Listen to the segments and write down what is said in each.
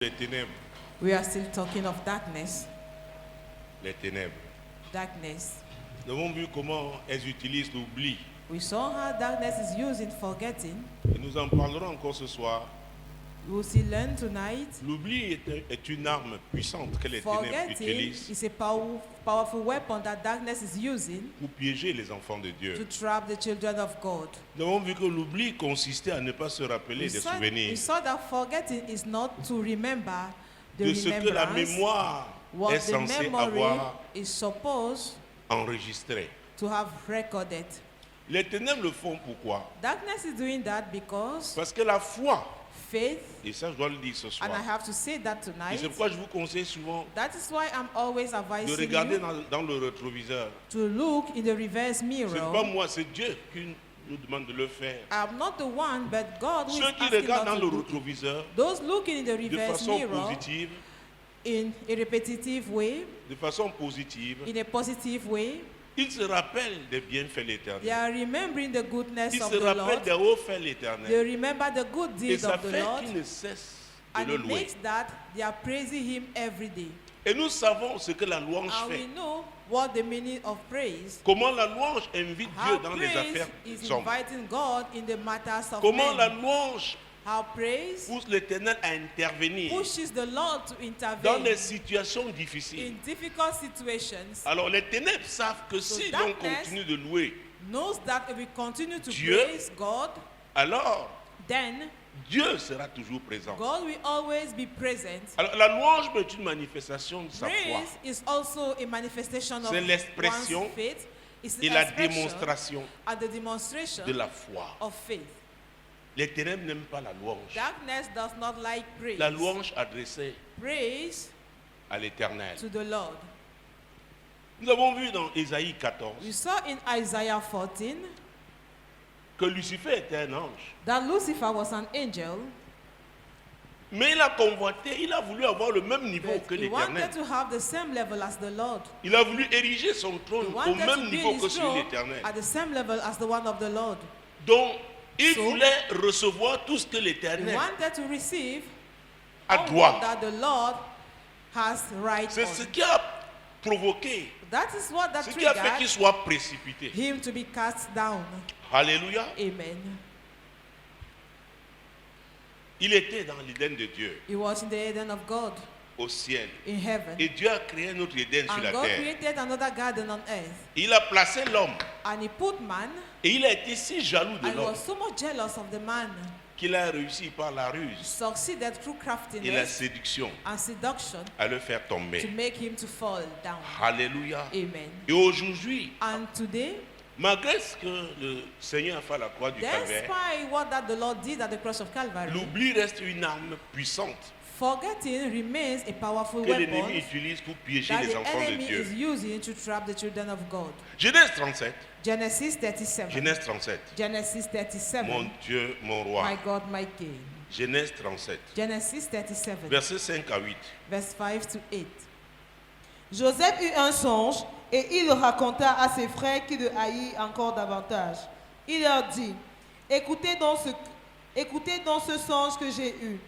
Les ténèbres. We are still talking of darkness. Les ténèbres. Darkness. Nous avons vu comment elles utilisent l'oubli. We saw how darkness is used in forgetting. Et nous en parlerons encore ce soir. We will still learn tonight. L'oubli est une arme puissante que les ténèbres Forgetting utilisent is a powerful weapon that darkness is using pour piéger les enfants de to Dieu. trap the children of God. Nous avons vu que l'oubli consistait à ne pas se rappeler We des saw souvenirs, that forgetting is not to remember the de ce que la remembrance, mémoire what est the censée memory avoir is supposed enregistré. to have recorded. Les ténèbres le font pourquoi? Darkness is doing that because Parce que la foi, faith, et ça je dois le dire ce soir, and I have to say that et tonight. c'est pourquoi je vous conseille souvent That is why I'm always de advising regarder you dans le rétroviseur. to look in the reverse Ce n'est pas mirror. moi, c'est Dieu qui nous demande de le faire. I'm not the one, but God who is Ceux qui asking regardent dans us le to do. rétroviseur Those looking in the de reverse façon mirror positive, in a repetitive way, in a positive way, ils se rappellent des bienfaits de they l'Éternel. are remembering the goodness Ils of se the rappellent Lord. des hauts faits de They l'Éternel. remember the good Et deeds ça of the fait Lord, qu'ils ne cessent de and le it louer. makes that they are praising Him every day. Et nous savons ce que la louange And we fait. know what the meaning of praise. Comment la louange invite Dieu How dans les praise affaires is sombres. inviting God in the matters of Comment la men. louange How praise pousse l'Éternel à intervenir pushes the Lord to dans intervene des situations difficiles. in difficult situations. Alors les ténèbres savent que So si l'on darkness continue de louer, knows that if we continue to Dieu, praise God, alors then Dieu sera toujours présent. God will always be present. Alors la louange est une manifestation de sa foi Praise is also a manifestation of C'est l'expression one's faith. It's et the la expression démonstration and the demonstration de la foi. of faith. Les ténèbres n'aiment pas la louange. Darkness does not like praise. La louange adressée Praise à l'Éternel. to the Lord. Nous avons vu dans Ésaïe 14 We saw in Isaiah 14 que Lucifer était un ange. that Lucifer was an angel, Mais il a convoité, il a voulu avoir le même niveau but que he l'Éternel. wanted to have the same level as the Lord. Il a voulu ériger son He trône au wanted même to be niveau in que his celui de throne l'Éternel. at the same level as the one of the Lord. Donc, il So, voulait recevoir tout ce que He l'Éternel wanted to receive a all droit. that the Lord has right C'est ce on. qui a provoqué, That is what that ce qui a fait qu'il triggered soit précipité. him to be cast down. Alléluia. Amen. Il était dans l'Éden de Dieu, He was in the Eden of God, au ciel. in heaven. Et Dieu a créé notre Éden sur And la God terre. created another garden on earth. Il a placé l'homme. And He put man, Et il a été si jaloux de and He l'homme was so much jealous of the man, qu'il a réussi par la ruse succeeded through et la craftiness séduction and seduction à le faire to tomber. make him to fall down. Alléluia. Amen. Et aujourd'hui, And today, malgré ce que le Seigneur a fait à la croix du Calvaire, despite what that the Lord did at the cross of Calvary, l'oubli reste une arme puissante forgetting remains a powerful que l'ennemi weapon utilise pour piéger that les the enfants de enemy is Dieu. using to trap the children of God. Genèse 37. Genesis 37. Genèse 37. Genesis 37. Mon Dieu, mon roi. My God, my King. Genèse 37. Genesis 37. Versets 5 à 8. Verse 5 to 8. Joseph eut un songe et il le raconta à ses frères qui le haïrent encore davantage. Il leur dit, écoutez donc ce songe que j'ai eu.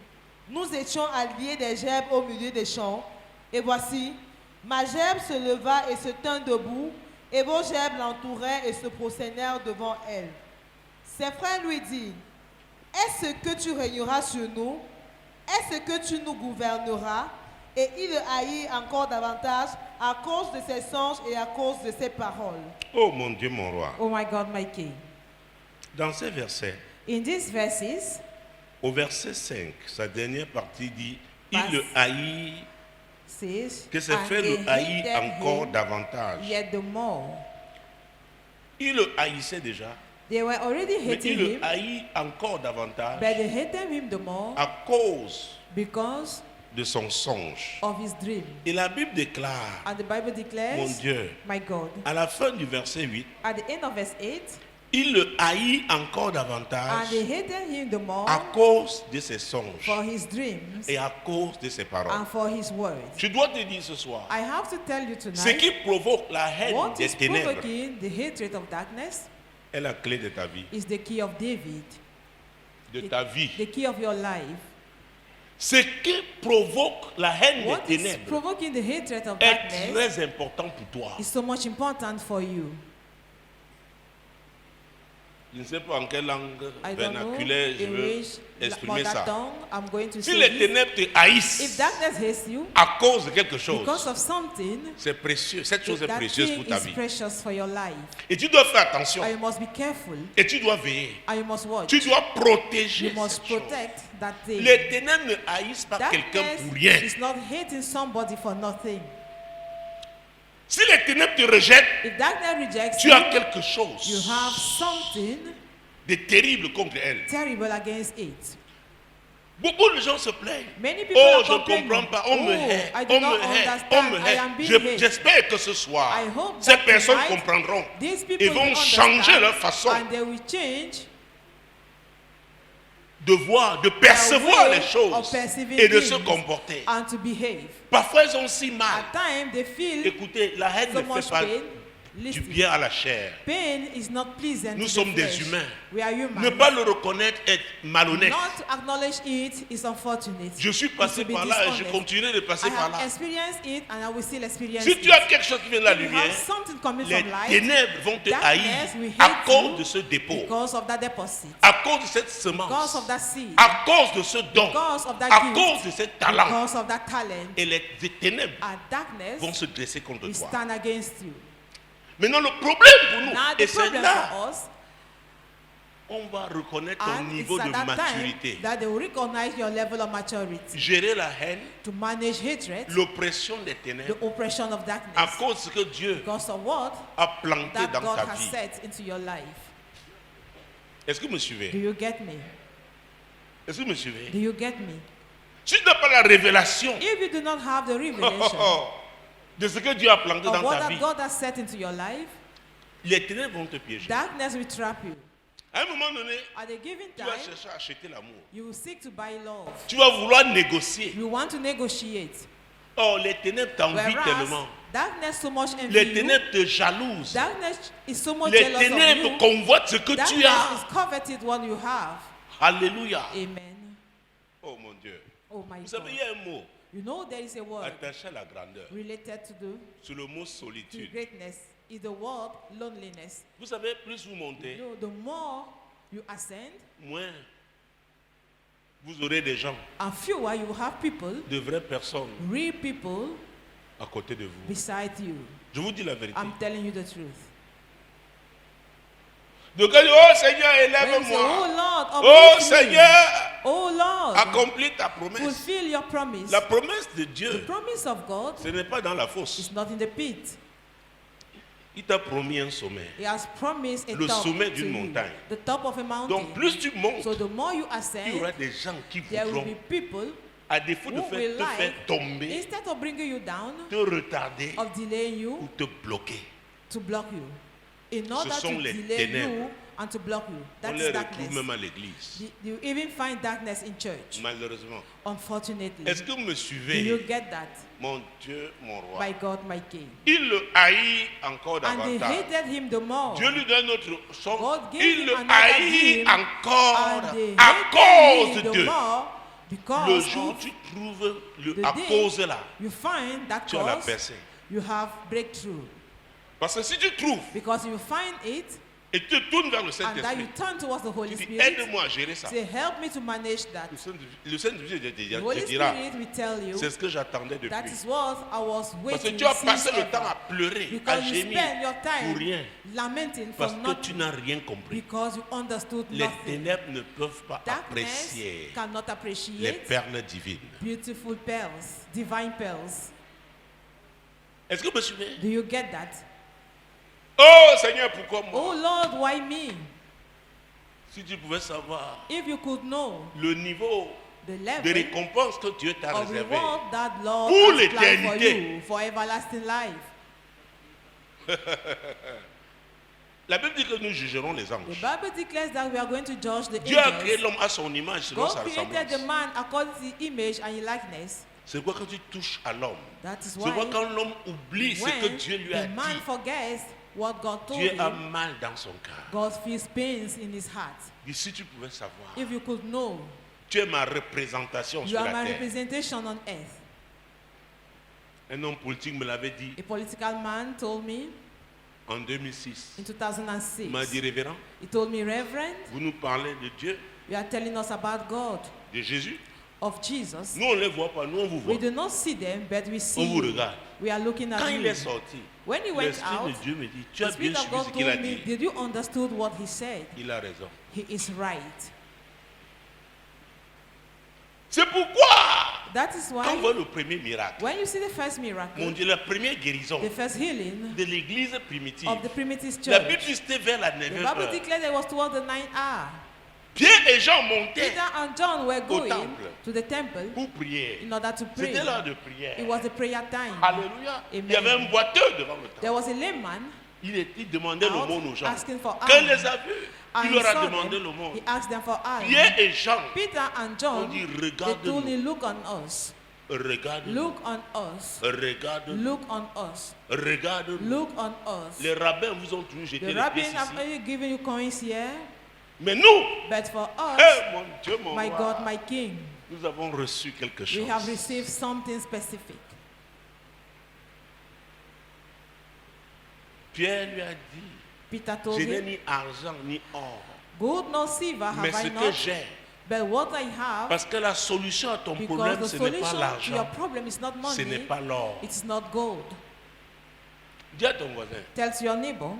Nous étions alliés des gerbes au milieu des champs, et voici, ma gerbe se leva et se tint debout, et vos gerbes l'entourèrent et se prosternèrent devant elle. Ses frères lui dirent, est-ce que tu régneras sur nous? Est-ce que tu nous gouverneras? Et il le haït encore davantage à cause de ses songes et à cause de ses paroles. Oh mon Dieu, mon roi. Oh my God, my King. Dans ces versets, In these verses, au verset 5, sa dernière partie dit, Pas- il le haït, says, que ses and frères they le haït hated encore him davantage. yet the more. Il le haïssait déjà, They were already mais hating il le him, haït encore davantage but they hated him the more à cause because de son songe. of his dream. Et la Bible déclare, And the Bible mon declares, Dieu, my God, à la fin du verset 8, at the end of verse 8, il le haït encore and davantage they hated him the more à cause de ses songes for his dreams et à cause de ses paroles. and for his words. Tu dois te dire ce soir, I have to tell you ce tonight, qui provoque la haine what des is ténèbres provoking the hatred of darkness est la clé de ta vie. is the key of David, De ta vie. the key of your life. Ce qui provoque la haine What des is ténèbres provoking the hatred of est darkness très important pour toi. is so much important for you. Je ne sais pas en quelle langue I don't know vernaculaire je in veux which exprimer mother ça. tongue I'm going to Si say les this. ténèbres te If haïssent darkness hates you à cause de quelque chose, because of something, c'est précieux. Cette chose est that précieuse thing pour ta is vie. precious for your life. Et tu dois faire attention. And you must be careful. Et tu dois veiller. And you must watch. Tu dois protéger You must cette chose. protect that thing. Les ténèbres ne haïssent pas quelqu'un Darkness pour rien. is not hating somebody for nothing. Si les ténèbres te rejettent, If darkness rejects tu you, as quelque you chose have something de terrible contre elle. terrible against it. Beaucoup de gens se plaignent. Many people Oh, are je ne complaining. comprends pas. On me Oh, hait. I do On not me hait. understand. On me I am hait. being hate. J'espère que ce soir, I hope ces that personnes tonight, comprendront these people et vont will changer understand leur façon and they will change de voir, de percevoir their way les choses of perceiving et de things se comporter. and to behave. Parfois, ils ont si mal. At times they feel Écoutez, la haine so ne much fait pas pain. du Listen, bien à la chair. pain is not pleasant Nous to sommes the des flesh. humains. We are human. Ne pas le reconnaître est malhonnête. Not to acknowledge it is unfortunate. Je suis passé It will be par là et je dishonest. continuerai de passer I par have là. experienced it and I will still experience Si it. tu as quelque chose qui vient de la If you lumière, have something coming les from light, ténèbres vont te darkness haïr will à hate cause you de ce dépôt, because of that deposit, à cause de cette because semence, of that seed, à cause de ce don, because of that à gift, cause de ce talent. because of that talent. Et les ténèbres And darkness vont se dresser contre will toi. stand against you. Maintenant, le problème pour nous, Now et the c'est problem là, for us, on va reconnaître ton and it's niveau de at that maturité. time that they will recognize your level of maturity. Gérer la haine, To manage hatred, l'oppression des the ténèbres, oppression of à darkness, cause de ce que Dieu because of what a planté that dans God ta has vie. set into your life. Est-ce que vous me Do suivez? you get me? Est-ce que vous me suivez? Do you get me? Si tu n'as pas la révélation If you do not have the revelation de ce que Dieu a planté of dans what ta that vie, God has set into your life, les ténèbres vont te piéger. darkness will trap you. À un moment donné, At a given tu vas time, chercher à acheter l'amour. you will seek to buy love. Tu vas vouloir négocier. You want to negotiate. Oh, les ténèbres t'envient Whereas tellement. darkness so much envy Les you. ténèbres te jalousent. Darkness is so much Les jealous of ténèbres you. convoitent ce que tu Darkness as. is coveted what you have. Alléluia. Amen. Oh mon Dieu. Oh my Vous God. savez, il y a un mot You know there is a word attaché à la grandeur. related to Sur le mot the solitude. greatness. Is the word loneliness. Vous savez, plus vous montez, You know, the more you ascend, moins vous aurez des gens, and fewer you have people, de vraies personnes real people à côté de vous. beside you. Je vous dis la vérité. I'm telling you the truth. Donc, elle dit, oh Seigneur, When you say, élève-moi. oh Lord, Oh uplift me. Seigneur, Oh Lord, accomplis ta promesse. fulfill your promise. La promesse de The Dieu, promise of God ce n'est pas dans la fosse. is not in the pit. Il t'a promis un sommet. He has promised a Le top sommet to d'une you, montagne. the top of a mountain. Donc, plus tu montes, So the more you il y ascend, aura des gens qui there will voudront, be people à défaut de who will te faire like, tomber, instead of bringing you down, te retarder of delaying ou you, te bloquer. to block you. In order sont to les delay ténèbres. you and to block you. On That les is retrouve darkness. même à l'église, You even find darkness in church, malheureusement. unfortunately. Est-ce que vous me Do you suivez? get that? Mon Dieu, mon roi. My God, my King. Il le haït encore And they davantage. hated him the more. Dieu lui donne notre son. God gave Il him le another haït dream, encore and they à hated cause him de the Dieu. more Le because jour où of tu trouves le the à day cause là, you find that tu as la cause, percée. you have breakthrough. Parce que si tu trouves Because you find it, et tu te tournes vers le and that you Saint-Esprit, turn towards the Holy tu dis Spirit, aide-moi à gérer ça. say, help me to manage that. Le Saint-Esprit The te Holy dira, Spirit will tell you, c'est ce que j'attendais that depuis. is what I was Parce que waiting tu as since passé le temps ever. à pleurer, à Because you gémir spend your pour time rien. lamenting Parce for que tu nothing. n'as rien compris. Because you understood Les nothing. ténèbres ne peuvent pas Darkness apprécier cannot les appreciate perles divines. beautiful pearls, divine pearls. Est-ce que vous me suivez? Do you get that? Oh Seigneur, pourquoi moi? Oh Lord, why me? Si tu pouvais savoir If you could know le niveau the de level récompense que Dieu t'a of réservé, reward that Lord pour has planned for l'éternité. you for everlasting life. la Bible dit que nous jugerons les The anges. Bible declares that we are going to judge the Dieu a créé angels. l'homme à son image selon God sa created ressemblance. the man according to the image and his likeness. C'est quoi quand tu touches à l'homme? That is C'est quoi why quand l'homme oublie ce que when Dieu lui a the man dit? forgets what God told Dieu a him, mal dans son cœur. God feels pains in his heart. Et si tu pouvais savoir If you could know Tu es ma représentation You sur are la my terre. representation on earth. Un homme politique me l'avait dit A political man told me en 2006. in Il m'a dit, 2006. révérend, He told me, Reverend, vous nous parlez de Dieu, you are telling us about God, de Jésus. of Jesus. Nous, on ne les voit pas, nous, on vous voit. We do not see them, but we see On vous you. regarde. We are looking Quand at il you. est sorti, When he went l'Esprit out, de Dieu me dit, tu the as bien Spirit of suivi God ce qu'il a told me, dit. did you understood what he said? Il a raison. He is right. C'est pourquoi, That is quand on voit why le premier miracle, when you see the first mon miracle, Dieu, la première guérison the first healing de l'église primitive, of the primitive la Bible church, dit c'était vers la the 9e Bible heure. declared it was toward the 9th hour. Pierre et Jean montaient Peter and John were going temple. to the temple pour prier. in order to pray. C'était l'heure de prière. It was the prayer time. Alléluia. Il y Amen. avait un boiteux devant le temple. There was a lame man Il demandait out l'aumône aux gens. asking for Quand il alms. les a vus, And il he leur a saw demandé them, l'aumône. he asked them for alms. Pierre et Jean, Peter and on John, dit, they regarde-nous. told him, look on us, Regarde-nous. look on us, Regarde-nous. look on us, Regarde-nous. look on us. Les rabbins vous ont toujours jeté The les rabbis pièces have ici. only given you coins here, Mais nous, but for us, mon Dieu, mon my roi, God, my King, nous avons reçu quelque chose. we have received something specific. Pierre lui a dit, Peter told je n'ai him, ni argent ni or, gold nor silver mais have ce I que not, j'ai. but what I have, Parce que la solution à ton because problème, the ce n'est pas solution to your l'argent, problem is not ce n'est money, pas l'or. it's not gold. Dis à ton voisin Tell to your neighbor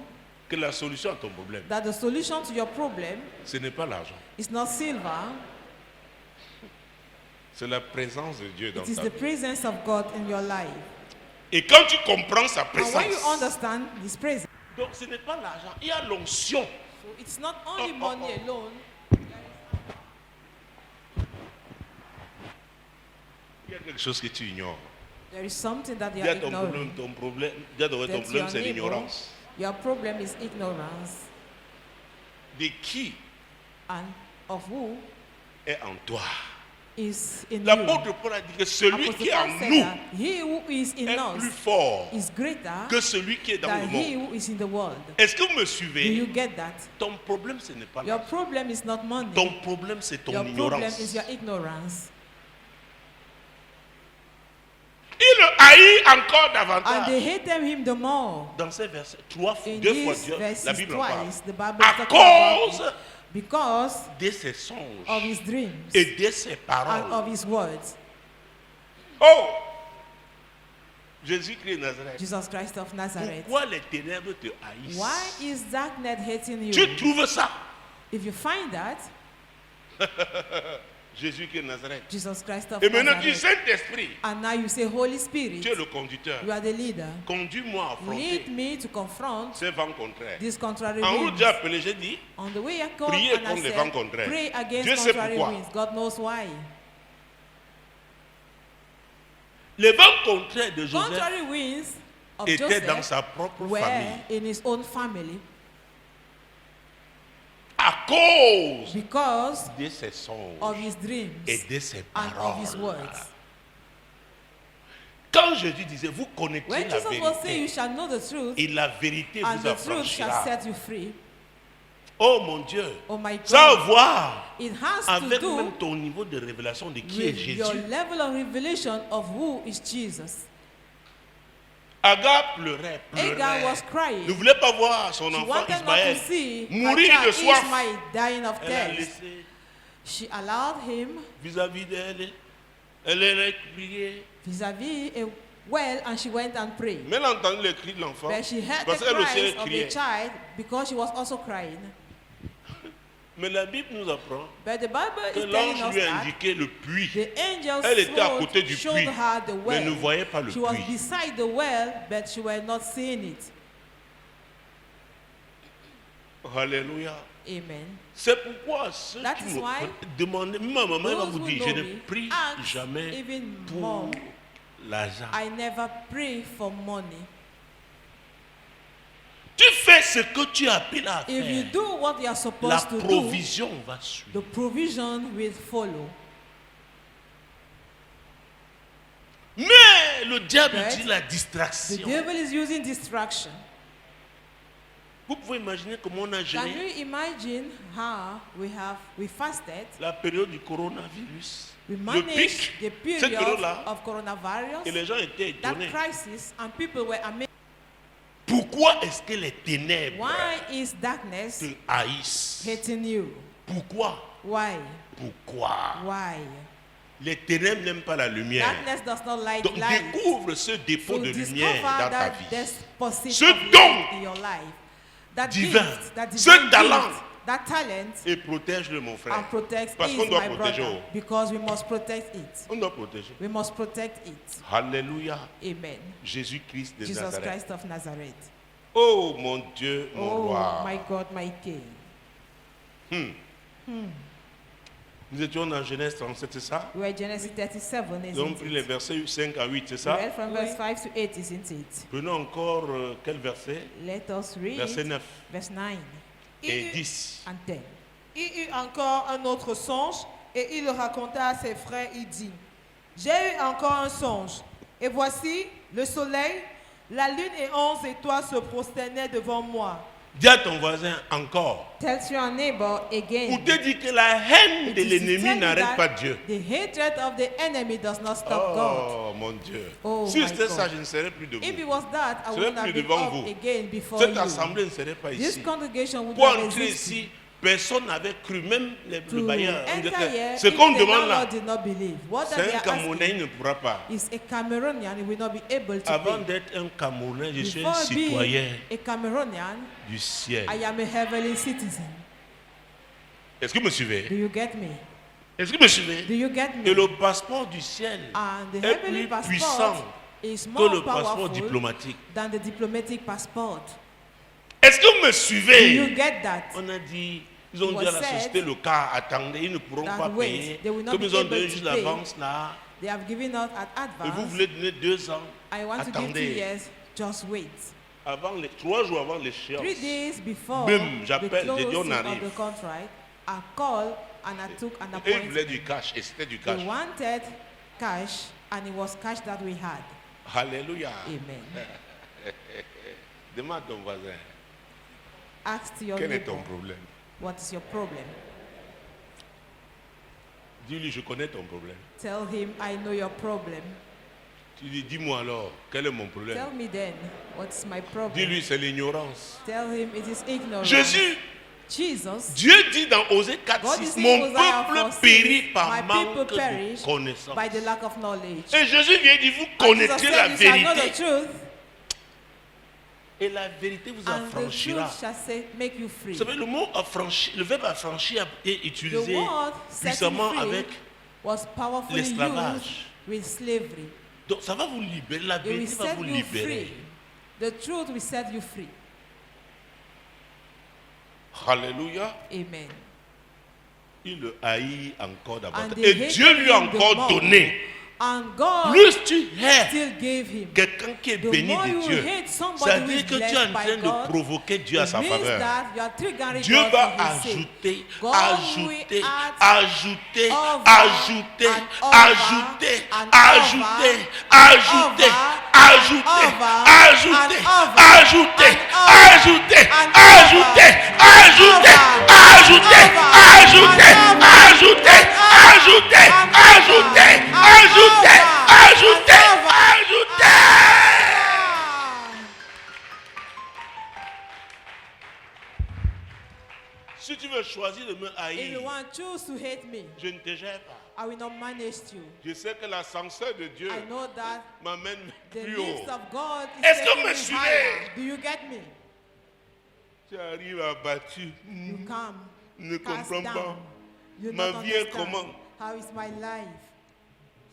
que la solution à ton problème, that the solution to your problem ce n'est pas l'argent. is not silver, C'est la présence de Dieu dans it is ta the vie. presence of God in your life. Et quand tu comprends sa And when you présence, understand His presence, donc ce n'est pas l'argent, il y a l'onction. so it's not only money alone, Il y a quelque chose que tu ignores. there is something that you Dis à are ton problème, ignoring. ton problème, dis à ton That's problème, your c'est neighbor. l'ignorance. Your problem is ignorance. De qui And of who est en toi? is in you. L'apôtre Paul a dit que celui Apostle qui est en Paul said nous that he who is in est plus us fort is greater que celui qui est dans le than he monde. who is in the world. Est-ce que vous me Do suivez? you get that? Ton problème, ce n'est pas Your l'argent. problem is not money. Ton problème, c'est ton Your problem ignorance. is your ignorance. Il le haït encore And davantage. they hated him the more. Dans ces versets, deux In fois these Dieu, la verses Bible en parle. twice, the Bible À is talking about cause it because de ses of songes his dreams et de ses and paroles. of his words. Oh! Jésus-Christ de Nazareth. Jesus Christ of Nazareth. Pourquoi les ténèbres te haïssent? Why is darkness hating you? Tu trouves ça? If you find that, Jésus-Christ de Nazareth. Jesus Christ of Et maintenant tu dis, Nazareth, Saint-Esprit, and now you say, Holy Spirit, tu es le conducteur. you are the leader. Conduis-moi à affronter Lead me to confront ces vents contraires. these contrary En route, winds. j'ai appelé, j'ai dit, On the way I called Priez and I contre les said, vents contraires. pray against Dieu sait contrary pourquoi. winds. God knows why. les vents contraires de Joseph Contrary winds of étaient dans Joseph sa propre were famille. in his own family À cause because de ses songes of his dreams et de ses and of his paroles. words. Quand Jésus disait, vous connaîtrez When la Jesus was saying, you vérité shall know the truth, et la vérité and vous the truth shall affranchira. set you free. Oh mon Dieu, Oh my ça a God. à voir It has to avec do même ton niveau de révélation de qui est with your Jésus. level of revelation of who is Jesus. Agar pleurait, Agar was pleurait. crying. Ne voulait pas voir son She enfant wanted not Ismaël to see her mourir de child soif. Ishmael dying of Elle a thirst. laissé She allowed him vis-à-vis d'elle. Elle a prié. vis-à-vis a well and she went and prayed. Mais elle a entendu les cris de l'enfant. But she heard the Parce qu'elle aussi cries elle of the criait. child because she was also crying. Mais la Bible nous apprend But the Bible que is telling l'ange us lui a that indiqué le puits. the angel's Elle était à throat côté du showed puits, her the mais ne well. voyait pas le She was puits. beside the well, but she was not seeing it. Alléluia. Amen. C'est pourquoi ceux That qui is me why demandent, ma maman elle va Those vous who dire, know je ne me prie ask jamais even pour more. l'argent. I never pray for money. Tu fais ce que tu appelles à If you faire. do what you are La supposed to do, provision va the suivre. provision will follow. Mais le diable But utilise la The distraction. devil is using distraction. Vous pouvez imaginer comment on a Can géré you imagine how we fasted? la période du coronavirus. We Le managed pic, the cette period période-là, of coronavirus, et les gens étaient that étonnés. crisis, and people were amazed. Pourquoi est-ce que les ténèbres Why is darkness te haïssent? hating you? Pourquoi? Why? Pourquoi? Why? Les ténèbres n'aiment pas la lumière. Darkness does not like Donc light. découvre ce dépôt So de discover lumière dans ta that vie. deposit Ce of don light in your life, that divin, gift, that ce divine talent, gift, that talent, et protège-le, mon frère. and protect Parce it, qu'on doit my protéger. brother, because we must protect it. On doit protéger. We must protect it. Alléluia. Amen. Jésus-Christ de Jesus Nazareth. Christ of Nazareth. Oh mon Dieu, mon Oh, roi. my God, my King. Nous étions dans Genèse 37, c'est ça? We are Genesis 37, Nous avons isn't pris les it? versets 5 à 8, c'est We ça? read from verse 5 to 8, isn't it? Prenons encore quel verset? Let us read Verset 9 verse 9 et 10. and 10. Il eut encore un autre songe et il le raconta à ses frères. Il dit, j'ai eu encore un songe. Et voici, le soleil, la lune et 11 étoiles se prosternaient devant moi. Dis à ton voisin encore. Tell your neighbor Pour again. te dire que la haine It de is to l'ennemi tell you n'arrête that pas Dieu. The hatred of the enemy does not stop God. Oh mon Dieu. Oh, Si my c'était ça, God. je ne serais plus If it debout. was that, I Je wouldn't serais have plus been devant up vous. again before Cette you. assemblée ne serait pas This ici. congregation would Pour not entrer exist. ici, personne n'avait cru, même le To bailleur. On disait enter que here, ce if qu'on the demande là, landlord did not believe, what that c'est they un are Camerounais, il asking ne pourra pas. is a Cameroonian, he will not be able to Avant pay. d'être un Camerounais, je suis un Before being citoyen a Cameroonian, du ciel. I am a heavenly citizen. Est-ce que vous me suivez? Do you get me? Est-ce que vous me suivez? Do you get Et me? le passeport du ciel And the est heavenly plus puissant passport is que more le passeport powerful diplomatique. than the diplomatic passport. Est-ce que vous me Do suivez? you get that? On a dit, ils ont It dit à was la said société locale, attendez, ils ne pourront that pas wait, payer. they will not Comme be ils ont able donné to juste pay. l'avance là, They have given out at et vous advance. voulez donner 2 ans, I want to give 2 attendez. years. Just wait. Avant 3 jours avant l'échéance. 3 days before Boum, the j'appelle, j'ai dit, on closing of arrive. the contract, I called and I took an Et ils appointment. voulaient du cash, et c'était du cash. They wanted cash, and it was cash that we had. Alléluia. Amen. Demande à ton voisin, Ask your quel est neighbor, ton problème? what is your problem? Dis-lui, je connais ton problème. Tell him, I know your problem. Tu dis, dis-moi alors, quel est mon problème? Tell me then, what's my problem? Dis-lui, c'est l'ignorance. Tell him it is ignorance. Jésus, Jesus, Dieu dit dans Osée God 4, is 6, in mon Hosea peuple 4:6, périt par my manque people de perish connaissance. by the lack of knowledge. Et Jésus vient dire, vous And Jesus connaîtrez la said, you shall know the vérité. truth, Et la vérité vous and the affranchira. truth shall make you free. Vous savez, le mot affranchi, le verbe affranchir est The utilisé word setting puissamment free avec. was powerfully used l'esclavage. with slavery. Donc ça va vous libérer, la It will vérité va set vous you libérer. free. The truth will set you free. Alléluia. Amen. Il le haït encore And davantage. they Et hated Dieu lui a him the encore more. donné. And God Plus tu hais still gave him. quelqu'un qui est The béni more de you Dieu, hate somebody ça who veut is dire que tu es en blessed train by de God, provoquer Dieu à it sa means faveur. that you are triggering Dieu God va for his sake. ajouter, God ajouter, will add ajouter, over ajouter, and over ajouter, and ajouter, over ajouter, and ajouter, over ajouter, and over ajouter, and ajouter, over ajouter, and ajouter, over ajouter, and ajouter, over ajouter, and ajouter, over ajouter, and ajouter, over ajouter, and over ajouter. Si tu veux choisir de me If haïr, you want choose to hate me, je ne te gère pas. I will not manage you. Je sais que l'ascenseur de Dieu I know that m'amène the plus lift haut. of God is Est-ce que taking vous me me suivez? higher. Do you get me? Tu arrives abattu. You come, Ne cast comprends pas. down. You Ma don't vie est understand. comment? How is my life?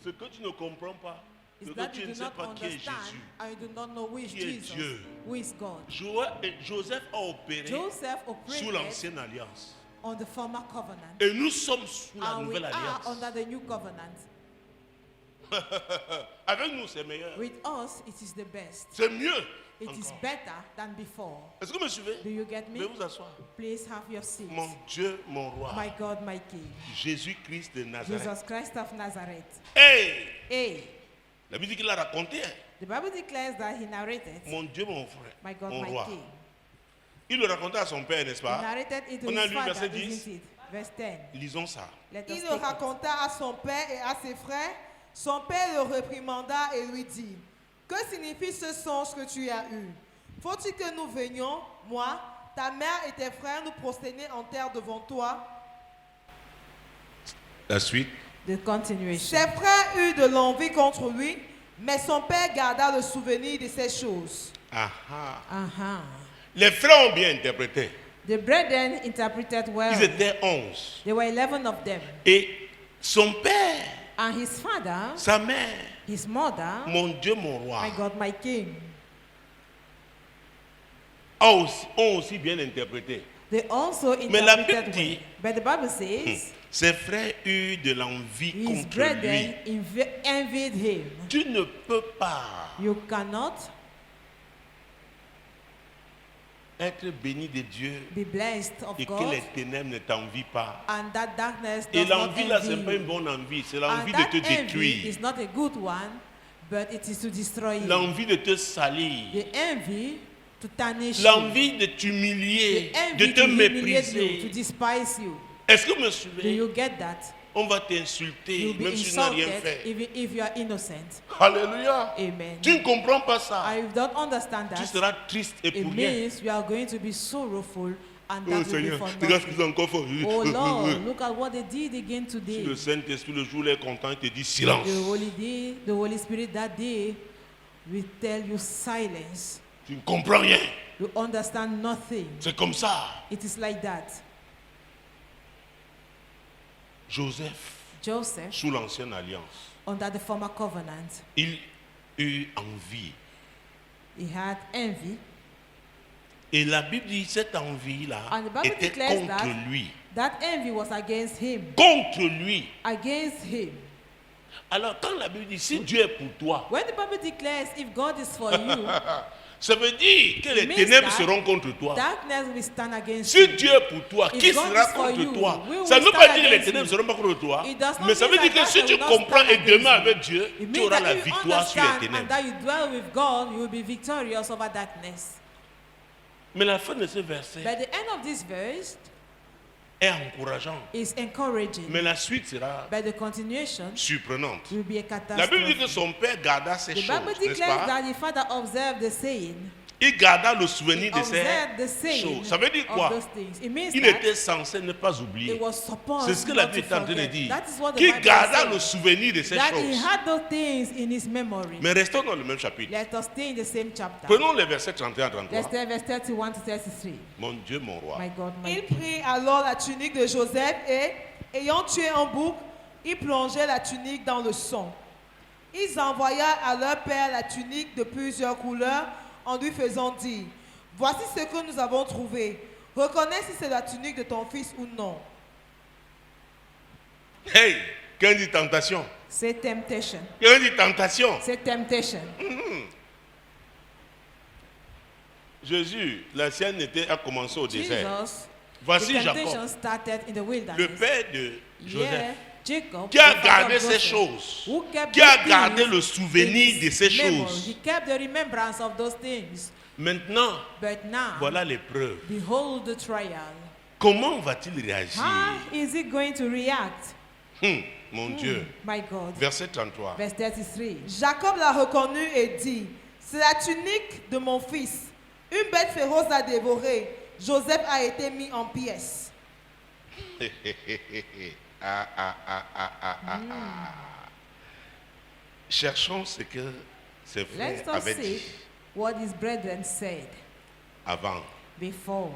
Ce que tu ne comprends pas, Is c'est que that tu you ne do sais not pas qui est understand Jésus. and you do not know who is Qui est Jesus, Dieu. who is God. Joseph a opéré Joseph sous operated l'ancienne alliance. on the former covenant, Et nous sommes sous la and we nouvelle are alliance. under the new covenant. Avec nous, c'est meilleur. With us, it is the best. C'est mieux. It is encore. better than before. Est-ce que vous me suivez? Do you get me? Veuillez vous asseoir. Please have your seat. Mon Dieu, mon roi. My God, my King. Jésus-Christ de Nazareth. Jesus Christ of Nazareth. Hey! Hey, La musique qu'il a raconté. the Bible declares that he narrated, Mon Dieu, mon frère. my God, mon my roi. King. Il le raconta à son père, n'est-ce pas? On a lu verset 10. Isn't it? Verse 10. Lisons ça. Il le raconta à son père et à ses frères. Son père le réprimanda et lui dit: que signifie ce songe que tu as eu? Faut-il que nous venions, moi, ta mère et tes frères, nous prosterner en terre devant toi? La suite. The continuation. Ses frères eurent de l'envie contre lui, mais son père garda le souvenir de ces choses. Les frères ont bien interprété. The brethren interpreted well. Ils étaient 11. There were 11 of them. Et son père, And his father, sa mère, his mother, mon Dieu, mon roi, my God, my King, ont aussi bien interprété. they also Mais la interpreted Bible dit, well. But the Bible says, ses frères eurent de l'envie his contre brethren lui. envied him. Tu ne peux pas You cannot être béni de Dieu be blessed of et que God, les ténèbres ne t'envient pas. and that darkness Et does not l'envie là, envy c'est pas une you. bonne envie, c'est And l'envie de that te envy détruire, is not a good one, but it is to destroy you. l'envie de te salir, The envy to tarnish you. l'envie de t'humilier, The de envy te to humiliate you, to mépriser. despise you. Est-ce que me Do suivez? you get that? On va t'insulter You'll be même si tu n'as rien insulted fait. even if you are innocent. Alléluia. Amen. Tu ne comprends pas ça. I don't understand Tu that. seras triste et It pour rien. means you are going to be sorrowful, and Oh that will be Seigneur, for regarde ce qu'ils nothing. ont encore fait. Oh Lord, look at what they did again Si today. le Saint-Esprit le jour est content, il te dit silence. The Holy Spirit that day will tell you silence. Tu ne comprends rien. You understand nothing. C'est comme ça. It is like that. Joseph, sous l'ancienne alliance, under the former covenant, il eut envie. he had envy. Et la Bible dit cette envie-là And the Bible était declares contre that lui. that envy was against him. Contre lui. Against him. Alors quand la Bible dit si Dieu est pour toi, When the Bible declares if God is for you, ça veut dire que les means ténèbres that seront contre toi. darkness will stand against Si you. Dieu est pour toi, If qui God sera is for contre you, toi? we will Ça ne veut stand pas dire que les against ténèbres ne you. seront pas contre toi, It does not mais ça mean veut dire that que si God tu will not comprends stand et demeures against you. avec Dieu, It tu means auras that la if you victoire sur les understand and ténèbres. that you dwell with God, you will be victorious over darkness. Mais la fin de ce verset But the end of this verse est encourageant. is encouraging. Mais la suite sera But the continuation surprenante. will be a La Bible dit que catastrophe. son père garda ces The choses, Bible n'est-ce declares pas? that the father observed the saying. Il garda le souvenir de Observed the ces saying choses. Ça veut dire of quoi? those things. It means Il that était censé ne pas it oublier. was supposed C'est ce que la not Bible to est en train de forget. dire. That is what the Qu'il Bible garda says. le souvenir de ces That he choses. had those things in his memory. Mais restons dans le même chapitre. Let us stay in the same chapter. Prenons les versets 31 à Let's 33. stay verse 31 to 33. Mon Dieu, mon roi. My God, my Il King. prit alors la tunique de Joseph et, ayant tué un bouc, il plongeait la tunique dans le sang. Ils envoyèrent à leur père la tunique de plusieurs couleurs en lui faisant dire: voici ce que nous avons trouvé. Reconnais si c'est la tunique de ton fils ou non. Hey, quand dit tentation? Say temptation. Quand dit tentation? Say temptation. Jésus, la sienne a commencé au désert. Jesus, Voici the Jacob, temptation started in the wilderness. le père de Joseph, Yeah, Jacob, qui a the father gardé of ces Joseph, choses, who kept qui a those gardé things le souvenir in de ces his memory. choses. He kept the remembrance of those things. Maintenant, But now, voilà l'épreuve. behold the trial. Comment va-t-il réagir? How is he going to react? Mon Dieu. My God. Verset 33. Verse 33. Jacob l'a reconnu et dit: c'est la tunique de mon fils. Une bête féroce l'a dévoré. Joseph a été mis en pièces. Cherchons ce que ses frères Let us avaient see dit what his brethren said avant. before.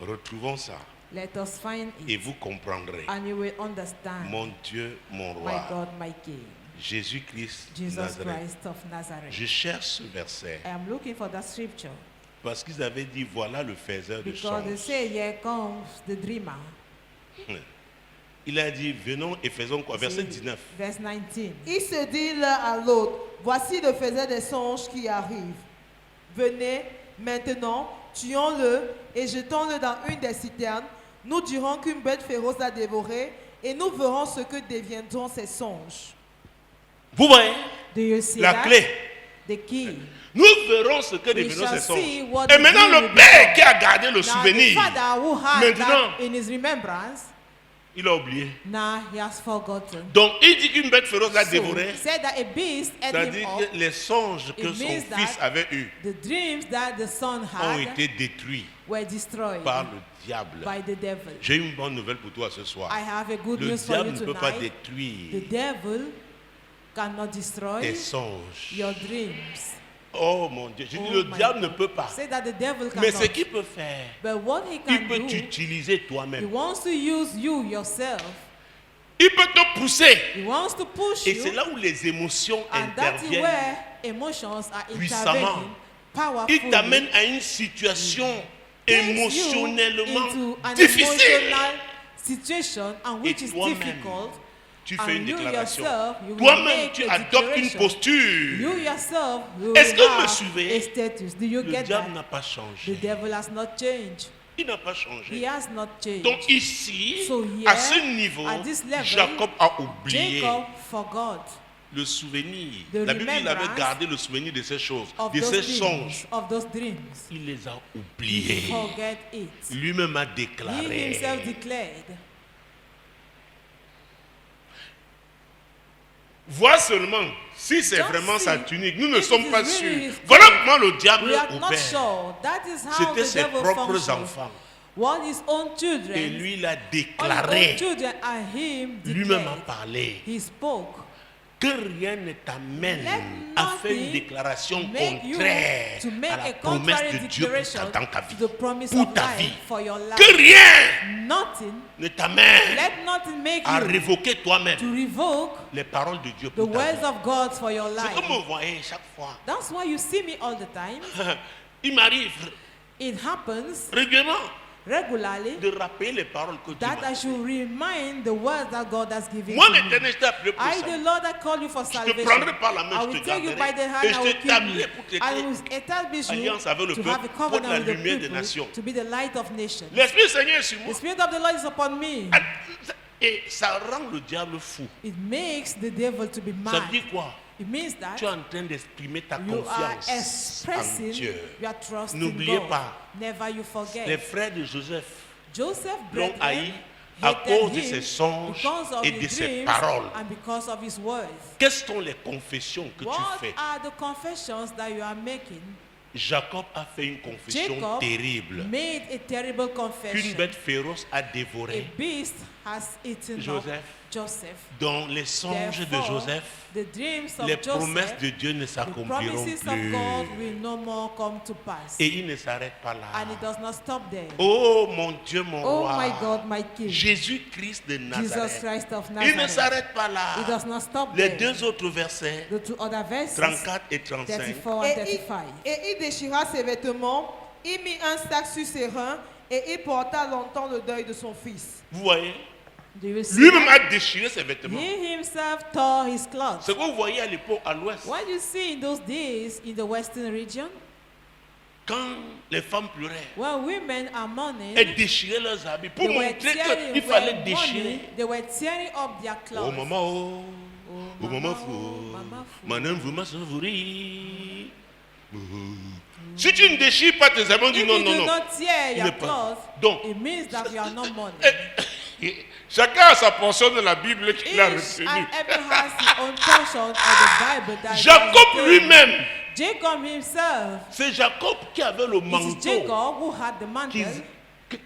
Retrouvons ça Let us find et it, vous comprendrez. and you will understand. Mon Dieu, mon My roi, God, my King, Jésus-Christ Jesus Nazareth. Christ of Nazareth. Je cherche ce verset I am looking for that scripture parce qu'ils avaient dit voilà le faiseur de because they songes. say, here comes the dreamer. Il a dit venons et faisons quoi? Verset See, 19. Verse 19. Ils se dirent l'un à l'autre: voici le faiseur des songes qui arrive. Venez maintenant, tuons-le et jetons-le dans une des citernes. Nous dirons qu'une bête féroce l'a dévoré et nous verrons ce que deviendront ces songes. Vous voyez Do you see la that? clé? the key. Nous verrons ce que deviendront ces songes. See what Et maintenant, the le père qui a gardé le now, souvenir, the father who had maintenant, that in his remembrance, il a oublié. now he has forgotten. Donc, il dit qu'une bête féroce l'a So, dévoré. he said that a beast ate him C'est-à-dire up. que les songes que It son means fils that avait eus the dreams that the son ont had été détruits were destroyed par le diable. by the devil. J'ai une bonne nouvelle pour toi ce soir. I have a good Le news for diable you ne peut pas tonight. The détruire devil cannot destroy tes songes. your dreams. Oh mon Dieu, je dis Oh le my diable ne God. peut pas. Say that the devil Mais cannot. ce qu'il peut faire, But what he il can peut do, t'utiliser he toi-même. wants to use you yourself. Il peut te pousser. He wants to push Et c'est you. là où les émotions And that is interviennent. where emotions are puissamment. intervening Il powerfully. t'amène à une situation Takes you émotionnellement into an difficile. emotional situation and which is toi-même, difficult. Tu fais And une you déclaration. yourself, you will Toi-même, make tu a adoptes une declaration. posture. You yourself will Est-ce que vous me have suivez? a status. Do you Le get diable that? n'a pas The changé. devil has not changed. Il n'a pas He changé. has not changed. Donc ici, So here, à ce niveau, at this level, Jacob a oublié Jacob forgot le souvenir. the La Bible dit qu'il avait remembrance gardé le souvenir de ces choses, of de those ces things, songes. of those dreams. Il les a He oubliés. forget it. Lui-même a He déclaré. himself declared. Vois seulement si c'est Just vraiment see sa tunique. Nous ne if sommes it is pas really sûrs. his Voilà tunic. comment le diable We are not opère. sure. That is how C'était the ses devil propres functions. enfants. What his own children, Et lui, il a all his déclaré. own children and him Lui-même a declared. parlé. He spoke. Que rien ne t'amène Let à faire une nothing déclaration make you contraire to make à la a promesse contrary de Dieu declaration dans ta vie. to the promise Pour of ta life vie. for your life. Que rien Nothing. ne t'amène Let nothing make à you révoquer toi-même to revoke les paroles de Dieu the pour ta words vie. of God for your C'est life. comme vous voyez chaque fois. That's why you see me all the time. Il m'arrive It happens régulièrement regularly de rappeler les paroles que Dieu that m'a I should remind the words that God has given Moi, to me. l'Éternel, je t'ai appelé pour I, ça. the Lord, I call you for Je te salvation. prendrai par la main, I je will te take you by the garderai. hand, Et I je will keep t'établirai you. pour I t'aider. will establish you Alliance avec le to peuple, have a pour covenant la with the lumière des people, nations. to be the light of nations. L'Esprit du Seigneur est sur moi. The Spirit of the Lord is upon me. Et ça rend le diable fou. It makes the devil to be Ça veut mad. dire quoi? It means that Tu es en train d'exprimer ta you are confiance en expressing Dieu. your trust in N'oubliez God. pas, Never you les forget. frères de Joseph Joseph l'ont brethren haï à hated cause de him ses songes because of et his de ses dreams paroles. and because of his words. Quelles sont les confessions que tu What fais? are the confessions that you are making? Jacob a fait une confession Jacob terrible made a terrible qu'une confession. bête féroce a A dévoré, beast has eaten up Joseph. Joseph. dont les songes de Therefore, Joseph, the dreams of les promesses Joseph, de Dieu ne the s'accompliront promises of plus. God will no more come to pass. Et il ne s'arrête pas là. And it does not stop there. Oh mon Dieu, mon Oh roi. my God, my King. Jésus-Christ de Jesus Nazareth. Christ of Il ne Nazareth. s'arrête pas là. It does not stop Les there. deux autres versets, The two other verses, 34 et 35. 34 and Et 35. il déchira ses vêtements, il mit un sac sur ses reins et il porta longtemps le deuil de son fils. Vous voyez, Do you see lui-même that? a déchiré ses vêtements. He himself tore his clothes. Ce que vous voyez à l'époque, à l'ouest, What you see in those days in the western region, quand les femmes pleuraient, when women are mourning, elles déchiraient leurs habits pour they were montrer tearing, qu'il fallait were déchirer. mourning, they were tearing up their Oh clothes. maman, oh, oh maman maman, fou, oh, maman fou. madame vous m'assouvrir. Si tu ne déchires pas tes habits, on dit If non, you non, do non. not tear Il your n'est pas. clothes, Donc, it means that you are not mourning. Chacun a sa portion de la Bible qu'il a Each retenue. and every has his own portion of the Bible that he has Jacob retained. lui-même, Jacob himself, c'est Jacob qui avait le it is manteau Jacob who had the mantle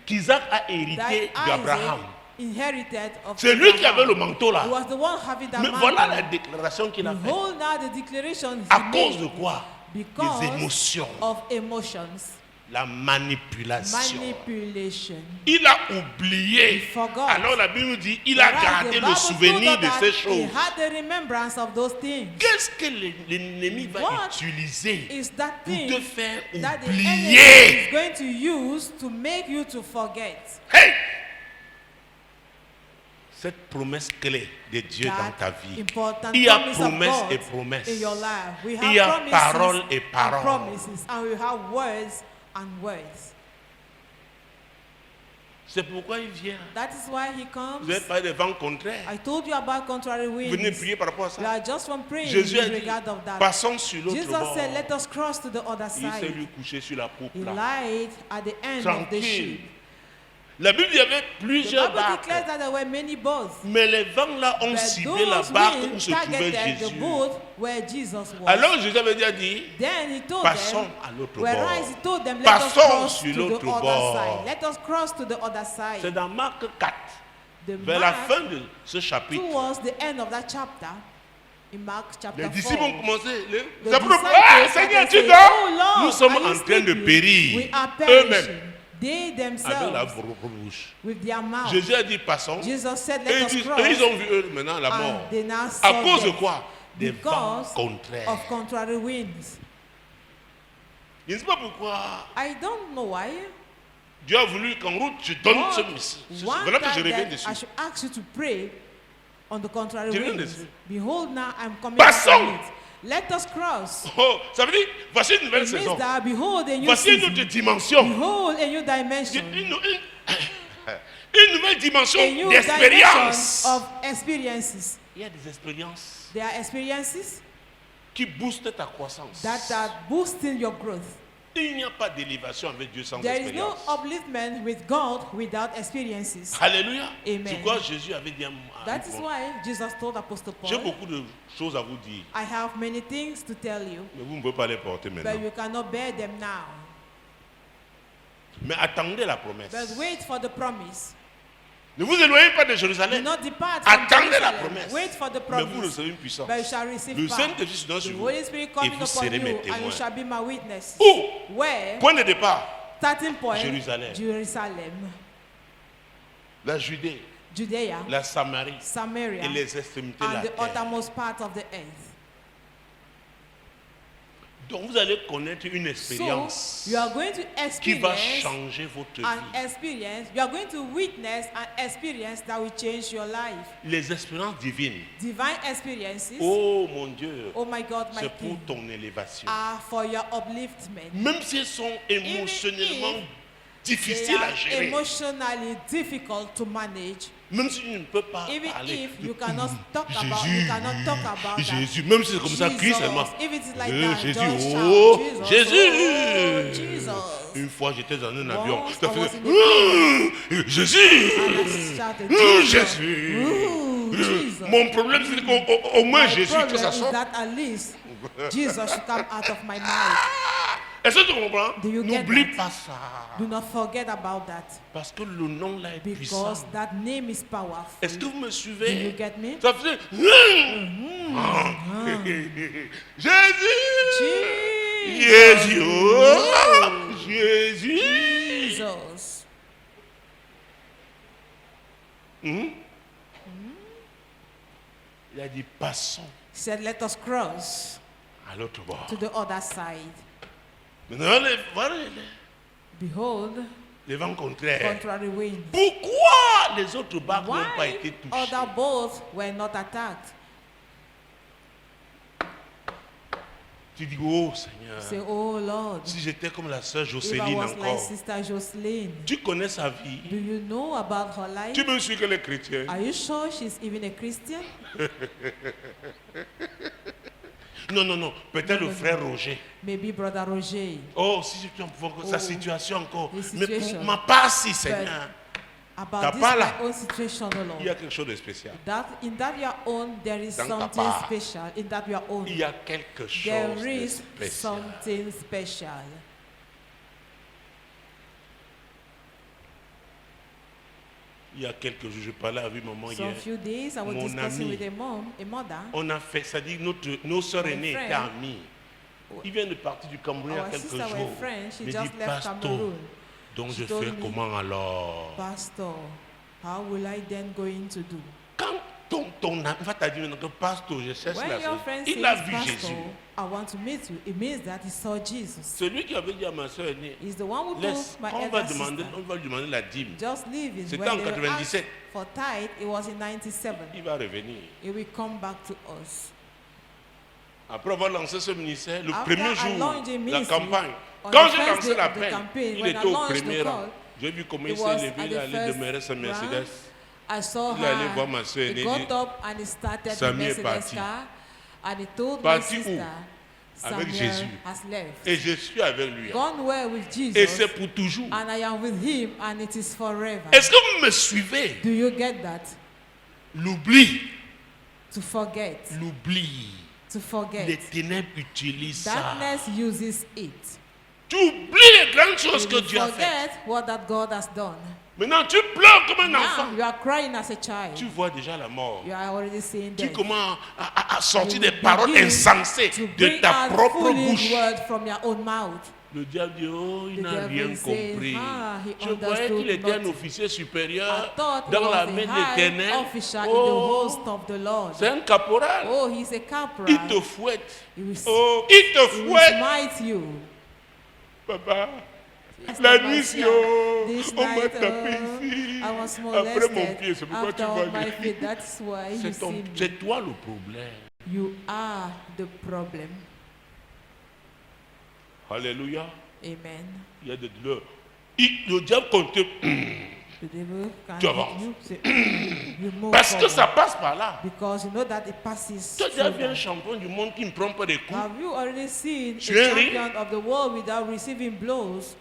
qu'Isaac a that hérité Isaac d'Abraham. inherited of C'est lui qui Abraham. avait le manteau là. He was the one having that Mais mantle. voilà la déclaration qu'il a faite. Behold now the declaration he À cause de made quoi? because Des émotions. of emotions, La manipulation. manipulation. Il a oublié. He forgot. Alors la Bible nous dit, il a Whereas the gardé Bible le told souvenir us de that ces he choses. had the remembrance of those things. Qu'est-ce que l'ennemi va What utiliser is that pour thing te faire that the enemy oublier? is going to use to make you to forget Hey! Cette promesse clé de Dieu dans that ta vie. important Il y a promise promesse of God et promesse. in your life? We Il have y a promises parole et and parole. promises, and we have words and words. C'est pourquoi il vient. That is why he comes. Vous avez parlé des vents contraires. I told you about contrary winds. Venez prier par rapport à ça. We are just from praying Jésus a in dit, regard of that. passons sur l'autre Jesus bord. said, let us cross to the other Il s'est side. lui couché sur la poupe He là. lied at the end of the Tranquille. ship. La Bible, il y avait The plusieurs Bible barques. declares that there were many boats. Mais les vents là ont But ciblé la those barque où winds se trouvait targeted the Jésus. boat where Jesus was. Alors Jésus avait déjà dit, Then he told passons them, à l'autre whereas bord. he told them, let us Passons cross sur to the l'autre other bord. side. Let us cross to the other C'est side. dans Marc 4, The vers la Mark, fin de ce chapitre. towards the end of that chapter, in Mark chapter Les 4, disciples ont commencé. the C'est pour disciples Seigneur, started tu saying, dors. "Oh Lord, Nous sommes are you en train de sleeping? périr. We are Eux-mêmes. perishing. They Avec la themselves, bouche. with their mouth. Jésus a dit, passons. Jesus said, Et let us cross. ils ont vu eux maintenant la mort. And they now À saw cause de death quoi? Des vents because contraires. of contrary winds. Je ne sais pas pourquoi I don't know why. Dieu a voulu qu'en route je donne ce God message. wanted Voilà que je reviens that dessus. I should ask you to pray on the contrary Je reviens winds. dessus. Behold, now I'm coming back Passons. on it. Let us cross. Oh, ça veut dire, voici une nouvelle It means saison. that behold a new Voici une season. autre dimension. Behold a new dimension. Une nouvelle dimension A new dimension d'expérience. of experiences. Il y a des expériences There are experiences qui boostent ta croissance. that are boosting your growth. Il n'y a pas d'élévation avec Dieu sans There is no expérience. upliftment with God without experiences. Alléluia. Amen. C'est quoi Jésus avait dit à That is why Jesus told Apostle J'ai Paul, beaucoup de choses à vous dire, I have many things to tell you, mais vous ne pouvez pas les porter but maintenant. you cannot bear them now. Mais attendez la promesse. But wait for the promise. Ne vous éloignez pas de Do Jérusalem. not depart from Attendez la Jerusalem. promesse. Wait for the Mais vous promise. recevez une puissance. But you shall receive Le power. Saint-Esprit sera The sur vous. Holy Spirit Et coming vous upon serez mes you, and you témoins. shall be my witnesses. Où? Where? Point de départ, Starting point, Jérusalem. Jerusalem, la Judée, Judea, la Samarie Samaria, et les extrémités de and la the terre. uttermost part of the earth. Donc vous allez connaître une So, expérience you are going to qui va experience changer votre an vie. experience. You are going to witness an experience that will change your life. Les expériences divines. Divine experiences, Oh mon Dieu, oh my God, my c'est pour King, ton élévation. are for your upliftment. Même si elles sont émotionnellement They difficiles à are gérer, emotionally difficult to manage. même si tu ne peux pas Even parler if de you cannot talk about, Jésus, you cannot talk about that. Jésus, même si c'est comme ça, crie Jesus, seulement. if it is like that, Jésus, just shout, oh, Jesus, Jésus. oh, Jesus. Une fois, j'étais dans un avion. Once Ça I was fait, in a Jésus, And I shouted, Jésus. Ooh, Jesus. Mon problème, c'est qu'au moins My Jésus, que problem ça is sorte. that at least Jesus should come out of my mind. Est-ce que tu comprends? Do you get N'oublie that? pas ça. Do not forget about that, Parce que le nom là est puissant. because that name is powerful. Est-ce que vous me Do you suivez? get me? Ça faisait. Jésus! Jésus! Oh! Jésus! Jesus. Il a dit passons He said, let us cross à l'autre bord. to the other side. Maintenant, voilà Behold, les vents contraires. contrary winds. Pourquoi les autres barques n'ont pas Why été touchées? other boats were not attacked? Tu dis, oh Seigneur, Say, oh Lord, si j'étais comme la sœur if I Jocelyne was like encore, Sister Jocelyn, tu connais sa vie, do you know about her life? tu me suis qu'elle est chrétienne. Are you sure she's even a Christian? Non, non, non, peut-être le frère Roger. Maybe Brother Roger. Oh, si tu en sa Oh, situation encore. his Mais situation. pour ma part, si Seigneur, About Ta this part là, my own situation, oh il y a Lord. quelque chose de spécial. That in that your own there is Dans ta something part. special. In that your own Il y a quelque chose there de is spécial. something special. Il y a quelques jours, je parlais avec maman So hier. a few days I was Mon discussing ami. with a mother. On a fait, ça dit nos sœurs My aînées étaient friend. amies. Ils viennent de partir du Cameroun il y a Our quelques sister were jours. friends. She Mais just dit, left pasteur, Cameroon. donc She je told fais me, comment alors? Pastor, how will I then going to do? Quand ton ami va te dire que pasteur, je cherche When la your sœur, friend il a says, vu Pastor, Jésus. I want to meet you, it means that he saw Jesus. Celui qui avait dit à ma sœur aînée, He's the one who laisse, told my quand on va elder demander, sister, on va lui demander la dîme. just leave it. C'était When en they were 97. asked for tithe, it was in 97. Il va revenir. It will come back to us. Après avoir lancé ce ministère, le After premier I jour launched a de la ministry, campagne, on quand the j'ai first lancé day of the l'appel, campaign, il when I était au launched premier the rang. call, J'ai vu comment il s'est levé, il allait demeurer sa Mercedes. I saw Il allait voir ma soeur, he got up and he started the Samuel est Mercedes parti. car and he told my Parti où? sister Avec Samuel Jésus. has left. Et je suis avec lui. Gone where with Et Jesus c'est pour toujours. and I am with him and it is forever. Est-ce que vous me suivez? Do you get that? L'oubli. To forget. L'oubli. To forget. Les ténèbres utilisent ça. Darkness uses it. Tu oublies les grandes choses que You Dieu a faites. forget what that God has done. Maintenant, tu pleures comme un Now enfant. you are crying as a child. Tu vois déjà la mort. You are already seeing Tu death. commences à sortir You des paroles begin insensées to de bring ta out propre foolish bouche. words from your own mouth. Le diable dit, oh, il The n'a devil rien says, compris. he Je croyais understood qu'il était un nothing. officier I supérieur thought he dans was l'armée a de high l'Éternel. officer in the host Oh, of the Lord. c'est un caporal. Oh, he's a corporal. Il te fouette. He will, Oh, il te he will fouette. smite you. Papa, Yes, la Papa, nuit, yeah. on m'a night, tapé ici. I was Après mon molested pied, c'est pourquoi tu after vois my le feet. That's why you see me. C'est toi le problème. You are the problem. Alléluia. Amen. Il y a des douleurs. Le diable compte. The devil can Tu hit avances. you, so you move Parce que forward. ça passe par là. Because you know that it passes Tu as déjà through vu un that. champion du monde qui ne prend pas des coups. Have you already seen a Sur un ring? champion of the world without receiving blows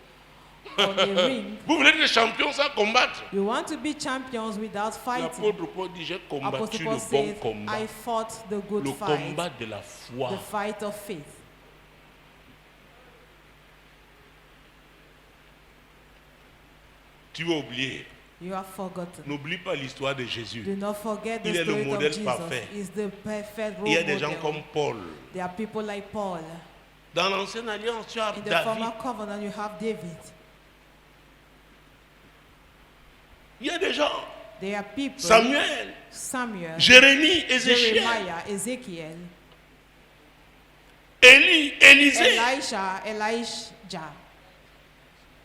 on the ring? Vous voulez être des champions sans combattre? You want to be champions without fighting. L'apôtre Paul dit, j'ai combattu Apostle le Paul bon says, combat. I fought the good Le fight, combat de la foi. the fight of faith. Tu vas oublier. You have forgotten. N'oublie pas l'histoire de Jésus. Do not forget the Il est le spirit of modèle Jesus. parfait. Is the perfect Il y a role des gens model. comme Paul. There are people like Paul. Dans l'ancienne alliance, tu as In the David. former covenant, you have David. Il y a des gens. There are people. Samuel, Samuel, Jérémie, Ézéchiel, Jeremiah, Ezekiel, Élie, Élisée. Elijah.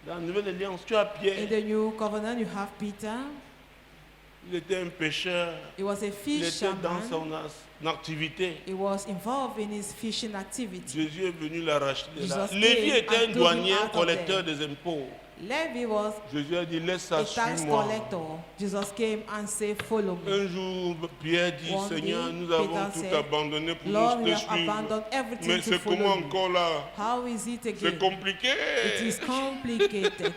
Dans la nouvelle alliance, tu as In Pierre. the new covenant, you have Peter. Il était un pécheur. He was a Il était dans fisherman. son activité. He was involved in his fishing activity. Jésus est venu l'arracher de là. Jesus Lévi came était and un took douanier, him un out of collecteur there. des impôts. Levi was Jésus a dit, laisse a ça, tax suis-moi. collector. Jesus came and said, follow me. Un jour, Pierre dit, One Seigneur, day, nous avons Peter tout said, abandonné pour Lord, nous we te have suivre. abandoned everything Mais to c'est follow comment you. encore là? How is it C'est again? compliqué. It is complicated.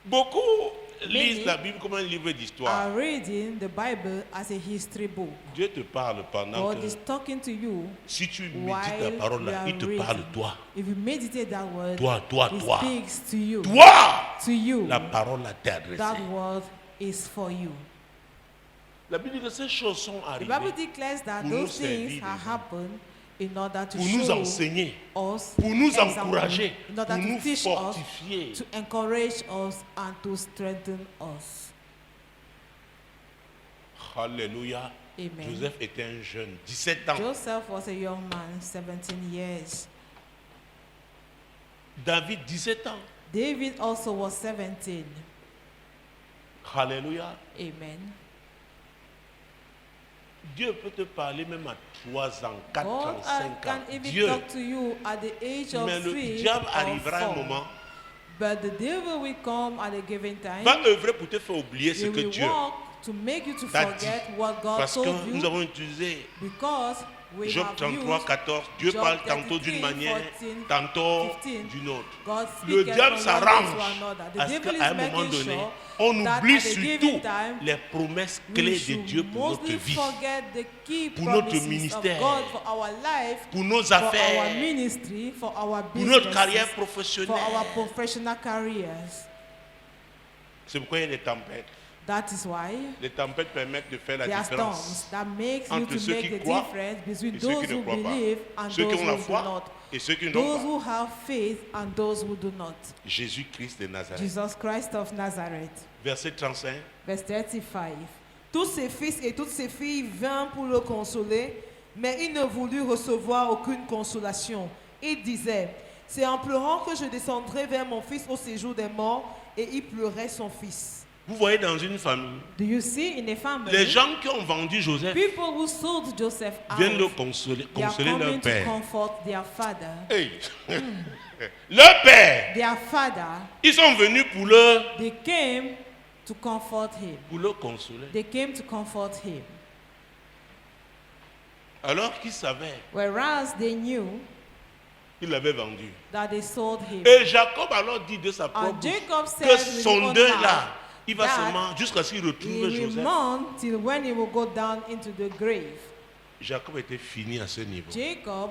Beaucoup lisent Many la Bible comme un livre d'histoire. are reading the Bible as a history book. Dieu te parle pendant God que is talking to you si tu médites while la parole you là, are il te reading. parle toi. If you meditate that word, Toi, it toi. speaks to you. Toi! To you, La parole a été adressée. that word is for you. La Bible dit que ces choses sont The arrivées Bible declares that pour nous those things servir have les happened in order to pour nous show enseigner, us, pour nous example, encourager, in order pour to nous teach us, fortifier. to encourage us, and to strengthen us. Alléluia. Amen. Joseph était un jeune, 17 ans. Joseph was a young man, 17 years. David, 17 ans. David also was 17. Alléluia. Amen. Dieu peut te parler même à 3 ans, 4 God ans, 5 can ans. even Dieu. talk to you at the age of Mais le 3 diable or arrivera un 4. moment, But the devil will come at a given time. va œuvrer pour te faire oublier ce He que will Dieu work to make you to t'a forget dit. what God Parce que told nous you. avons utilisé Because we Job have 33, used 14. Dieu Job parle tantôt 33, d'une manière, 14, tantôt 15. d'une autre. God Le speaketh diable from one s'arrange day to another. The à ce devil qu'à is un moment making donné, sure on that oublie at a given surtout time, les promesses we clés de should Dieu pour notre mostly vie, forget the key pour notre promises ministère, of God for our life, pour nos for our affaires, ministry, for our pour notre carrière business, professionnelle. for our professional careers. C'est pourquoi il y a des tempêtes. That is why Les tempêtes permettent de faire la there are différence storms that makes you entre to ceux make qui the croient difference between et ceux those qui ne who croient pas. believe and Ceux qui those ont la who do foi not. et ceux qui n'ont Those pas. who have faith and those who do not. Jésus-Christ de Nazareth. Jesus Christ of Nazareth. Verset 35. Verse 35. Tous ses fils et toutes ses filles vinrent pour le consoler, mais il ne voulut recevoir aucune consolation. Il disait, c'est en pleurant que je descendrai vers mon fils au séjour des morts, et il pleurait son fils. Vous voyez dans une famille, Do you see in a family, les gens qui ont vendu Joseph people who sold Joseph out, viennent le consoler they are leur coming to père. comfort their father. Hey. Leur père, Their father, ils sont venus pour le they came to comfort him. consoler. They came to comfort him. Alors qu'ils savaient Whereas they knew qu'il l'avait vendu. that they sold him. Et Jacob alors dit de sa propre And Jacob bouche said que with his son own deuil mouth là, il va that seulement jusqu'à ce qu'il he retrouve will Joseph. mourn till when he will go down into the grave. Jacob était fini à ce niveau. Jacob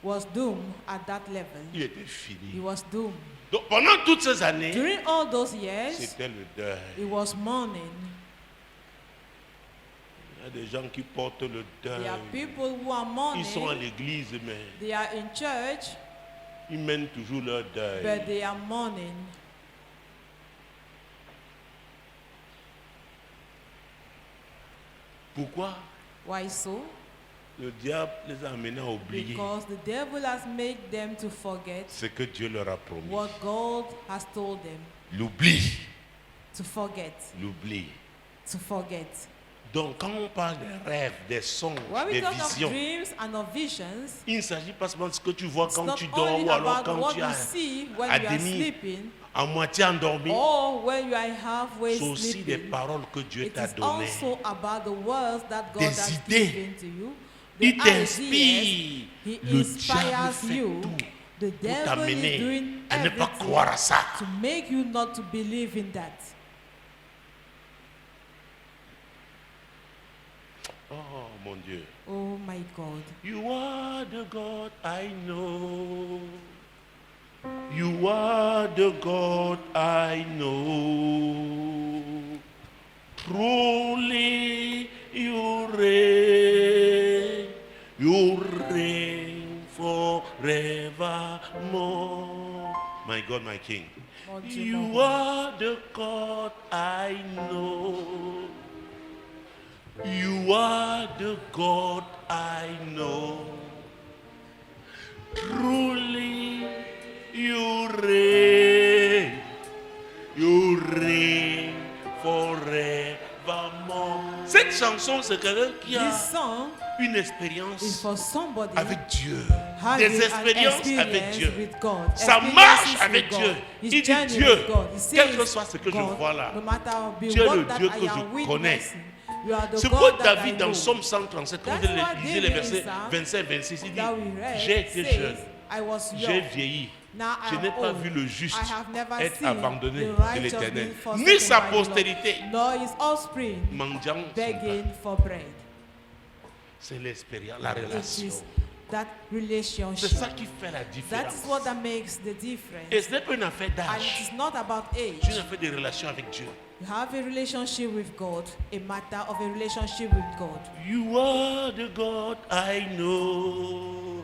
was doomed at that level. Il était He fini. was doomed. Donc pendant toutes ces années, During all those years, c'était le deuil. he was mourning. Il y a des gens qui portent le There are deuil. people who are Ils sont à mourning. l'église, mais They are in church, ils mènent toujours leur but deuil. they are mourning. Pourquoi? Why so? Le diable les a amenés à oublier Because the devil has made them to forget ce que Dieu leur a promis. what God has told them. L'oubli. To forget. L'oubli. To forget. Donc quand on parle des rêves, des songes, When we des talk of visions, dreams and of visions, il ne s'agit pas seulement de ce que tu vois it's quand not tu dors only ou alors about quand what tu you as see when à you are demi, sleeping, à moitié endormi. or when you are halfway C'est aussi des sleeping. paroles que Dieu It t'a is données. also about the words that God Des has idées. given to you. The Il ideas, t'inspire. He Le diable inspires fait you. tout The pour devil is t'amener doing à ne pas everything croire à ça. to make you not to believe in that. Oh mon Dieu. Oh my God. You are the God I know. You are the God I know. Truly you reign. You reign forevermore. My God, my King. Mon Dieu, You mon roi. are the God I know. You are the God I know. Truly you reign. You reign forevermore. Cette chanson, c'est quelqu'un qui a This song une is expérience for somebody avec Dieu. having Des an expériences avec experience Dieu. with God. Ça Experiences marche with avec God. Dieu. His Il dit journey Dieu, with God. He quel que says, soit ce que je God, vois là, no matter tu es what le that Dieu I que am je connais. witnessing, you are the C'est God pour that I David dans know. Psaume 137, quand That's il why lisait les David versets in Psalm 25-26, il dit, that we read j'ai été says, jeune, I was j'ai young. vieilli, Now I je am n'ai pas old. vu le juste I have never être seen abandonné the de righteous l'Éternel, being forsaken ni sa by the Lord, postérité nor his offspring mendiant son pain. begging for bread. C'est l'expérience, la It relation. is that C'est relationship. ça qui fait la That différence. is what that makes the difference. Et ce n'est pas une affaire And it d'âge, is not about c'est age. une affaire de relation avec Dieu. You have a relationship with God, a matter of a relationship with God. You are the God I know.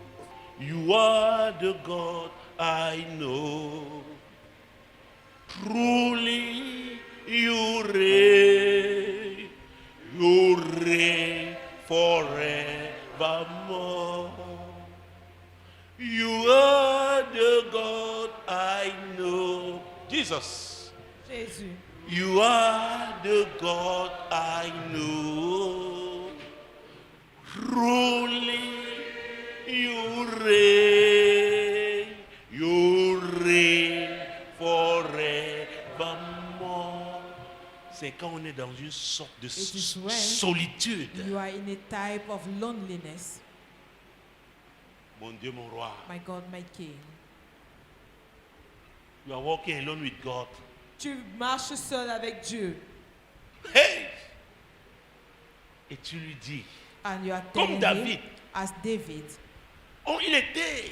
You are the God I know. Truly you reign. You reign forevermore. You are the God I know. Jesus. Jésus. You are the God I know. Truly you reign. You reign forevermore. C'est quand on est dans une sorte de It is when solitude. You are in a type of loneliness. Mon Dieu, mon roi. My God, my King. You are walking alone with God. Tu marches seul avec Dieu. Hey! Et tu lui dis, And you are comme telling David. him, as David, Oh, il était.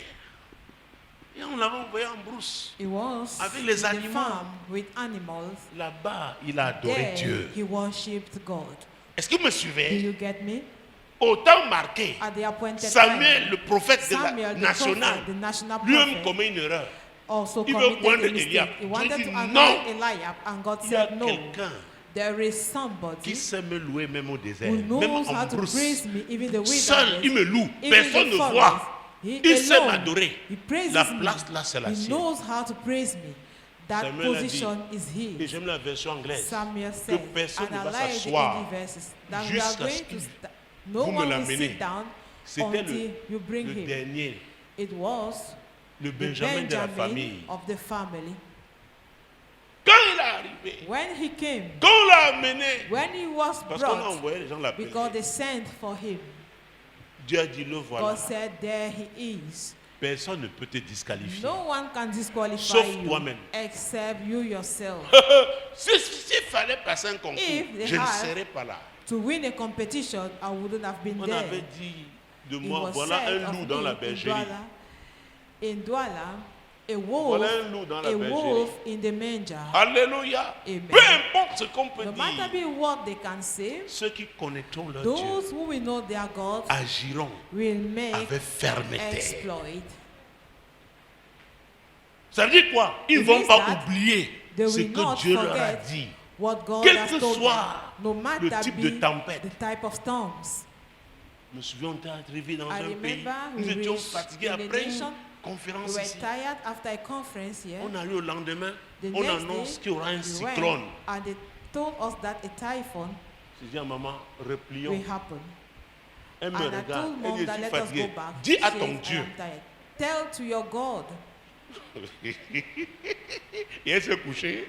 Et on l'avait envoyé en brousse. he was Avec les in the animaux. farm with animals. Là-bas, il a adoré There, Dieu. he worshipped God. Est-ce que vous me Do suivez? you get me? Au temps marqué, At the appointed Samuel, time, le prophète de la Samuel, the nationale, prophet, the national lui-même prophet, commet une erreur. also Il veut committed poindre a mistake. Eliab. He wanted Dieu to dit anoint non. Eliab, and God Il y a said no. quelqu'un There is somebody qui sait me louer même au désert, who même knows how en to brousse. praise me, even the Seul, il me wilderness, loue. even Personne the ne forest. voit. He Il sait alone, m'adorer. he praises La me. place là, c'est la He sienne. knows how to praise me. That Samuel position a dit, is his. et j'aime la version anglaise, Samuel que said, personne and ne I va like the s'asseoir English verses, that we are jusqu'à going ce to que no vous me one will l'amenez. sit down C'était until you bring le him. dernier, It was le the Benjamin de la Benjamin famille. of the family. Quand il est arrivé, When he came, quand on l'a amené, when he was parce qu'on a brought, envoyé les gens l'appeler, because they sent for him, Dieu a dit, le voilà. God said, there he is. Personne ne peut te disqualifier. No one can disqualify Sauf you toi-même. except you yourself. S'il fallait passer un concours, If they je ne had serais pas là. To win a competition, I wouldn't have been On there. avait dit de It moi, was voilà said un of loup dans me la bergerie. In Douala, a wolf, Voilà un loup dans la a bergerie. wolf in the manger. Alléluia. Amen. Peu importe ce qu'on peut No matter dire, be what they can say, ceux qui connaîtront leur those Dieu who will know their God agiront will make avec fermeté. exploit. Ça veut dire quoi? Ils ne It vont means pas that oublier they ce will not que Dieu leur a forget dit. what God Quel has que told soit them, no matter le type be de tempête. the type of storms. Je me souviens, on était arrivé dans I un pays, remember nous we étions reached fatigués in a après une nation. We conférence were ici. tired after a conference here. On arrive au lendemain, The on next annonce day, qu'il y aura un we cyclone. went, and they told us that a typhoon Je dis à maman, replions. will happen. Elle me And I regarde, told elle mom dit, that je suis let us go fatigué. back. Dis à She ton says, I Dieu. am tired. Tell to your God. Et elle s'est couchée.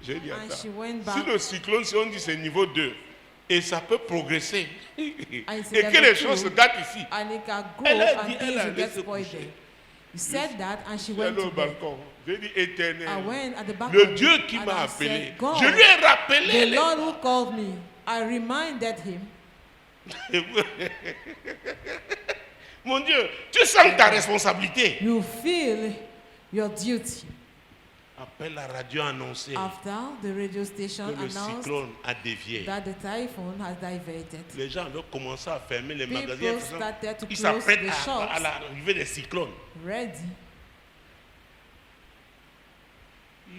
J'ai dit, And attends, she went si back. le cyclone, si on dit c'est niveau 2, et ça peut progresser, et it's que level les choses se 2, gâtent ici. And it can grow Elle a dit, and elle things a will get laissé spoiled coucher. there. You said that and she Je suis went allé to au bed. balcon. J'ai dit, éternel, I went at the back le of Dieu it qui and m'a I appelé, said, God, je lui ai rappelé. the les Lord who called me, I reminded him. Mon Dieu, tu sens ta responsabilité. You feel your duty. Après la radio annoncée After the radio station que le announced cyclone a dévié, that the typhoon has diverted, les gens avaient commencé à fermer les people magasins. started to Ils close s'apprêtent the à shops, l'arrivée des cyclones. ready.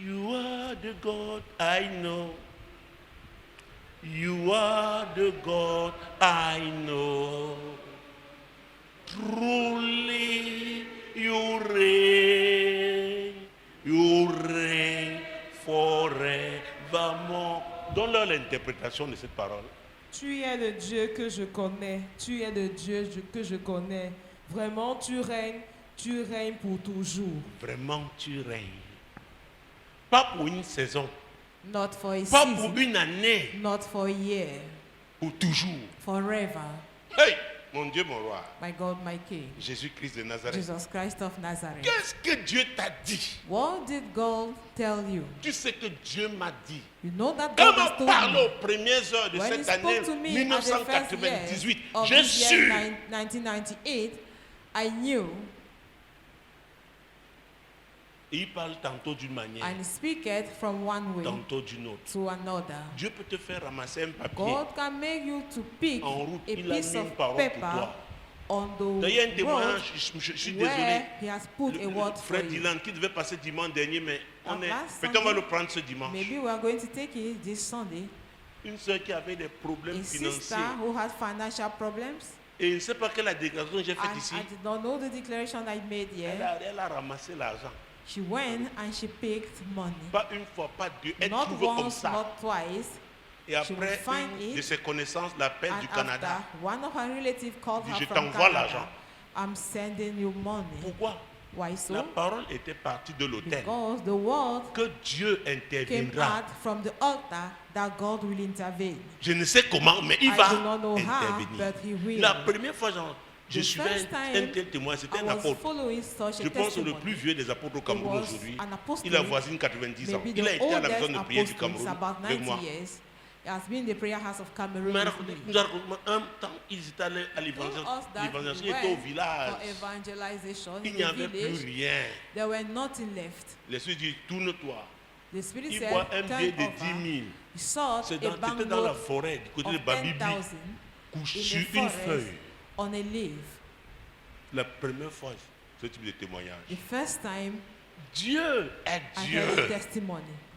You are the God I know. You are the God I know. Truly you reign. You reign forevermore. Donne-leur l'interprétation de cette parole. Tu es le Dieu que je connais. Tu es le Dieu que je connais. Vraiment, tu règnes pour toujours. Vraiment, tu règnes. Pas pour une saison, Not for a pas season, pour une année, not for a year, pour toujours. forever. Hey, mon Dieu, mon roi, My God, my King, Jésus-Christ de Nazareth. Jesus Christ of Nazareth. Qu'est-ce que Dieu t'a dit? What did God tell you? Tu sais que Dieu m'a dit. You know that Quand God has on told parle me. aux premières heures de When he cette spoke année to me at the first year 1998, of je this year suis 1998, I knew, Et il parle tantôt d'une manière, and speaketh from one way tantôt d'une autre. to another. Dieu peut te faire ramasser un papier God can make you to pick en route. a Il a piece mis une of parole pour paper toi. on the D'ailleurs, un road témoignage, je suis désolé. where he has put a word for Frère you. Dylan qui devait passer dimanche dernier, mais Last peut-être on va Sunday, le prendre ce dimanche. Maybe we are going to take it this Sunday. Une soeur qui avait des problèmes A financiers. sister who has financial problems, Et je ne sais pas quelle la déclaration que j'ai faite and ici. I did not know the declaration I made here. Elle a ramassé l'argent. She went and she picked money. Pas une fois, pas deux. Elle Not trouve comme once, ça. not twice. Et she will après, find une it, de ses connaissances l'appelle And du Canada. after, one of her relatives called Dit, her je from t'envoie Canada. l'argent. I'm sending you money. Pourquoi? Why La so? parole était partie de l'autel. Because the word Que Dieu came interviendra. out from the altar that God will intervene. Je ne sais comment, mais il I va do not know how, intervenir. but he will. La première fois, je The suivais first un time tel témoin, c'était I un was apôtre. following such Je a pense que le testimony. plus vieux des apôtres au Cameroun was aujourd'hui. an apostle, Il a voisine 90 ans. Maybe Il a the été à la oldest maison de prière du apostle is Cameroun about de 90 moi. years. He has been in the prayer house of Cameroon Mais with me. nous a raconté un temps, ils étaient allés à Told l'évangélisation. us that L'évangélisation we était au went village. for evangelization Il in n'y the avait plus village. rien. There were nothing left. L'Esprit dit, tourne-toi. The Spirit Il said, voit un billet turn de 10 over. 000. He saw C'était a dans la banknote forêt, du côté de of Babibi, 10,000 couché in sur the une forest feuille. on a leaf. La première fois, ce type de témoignage. The first time Dieu est Dieu.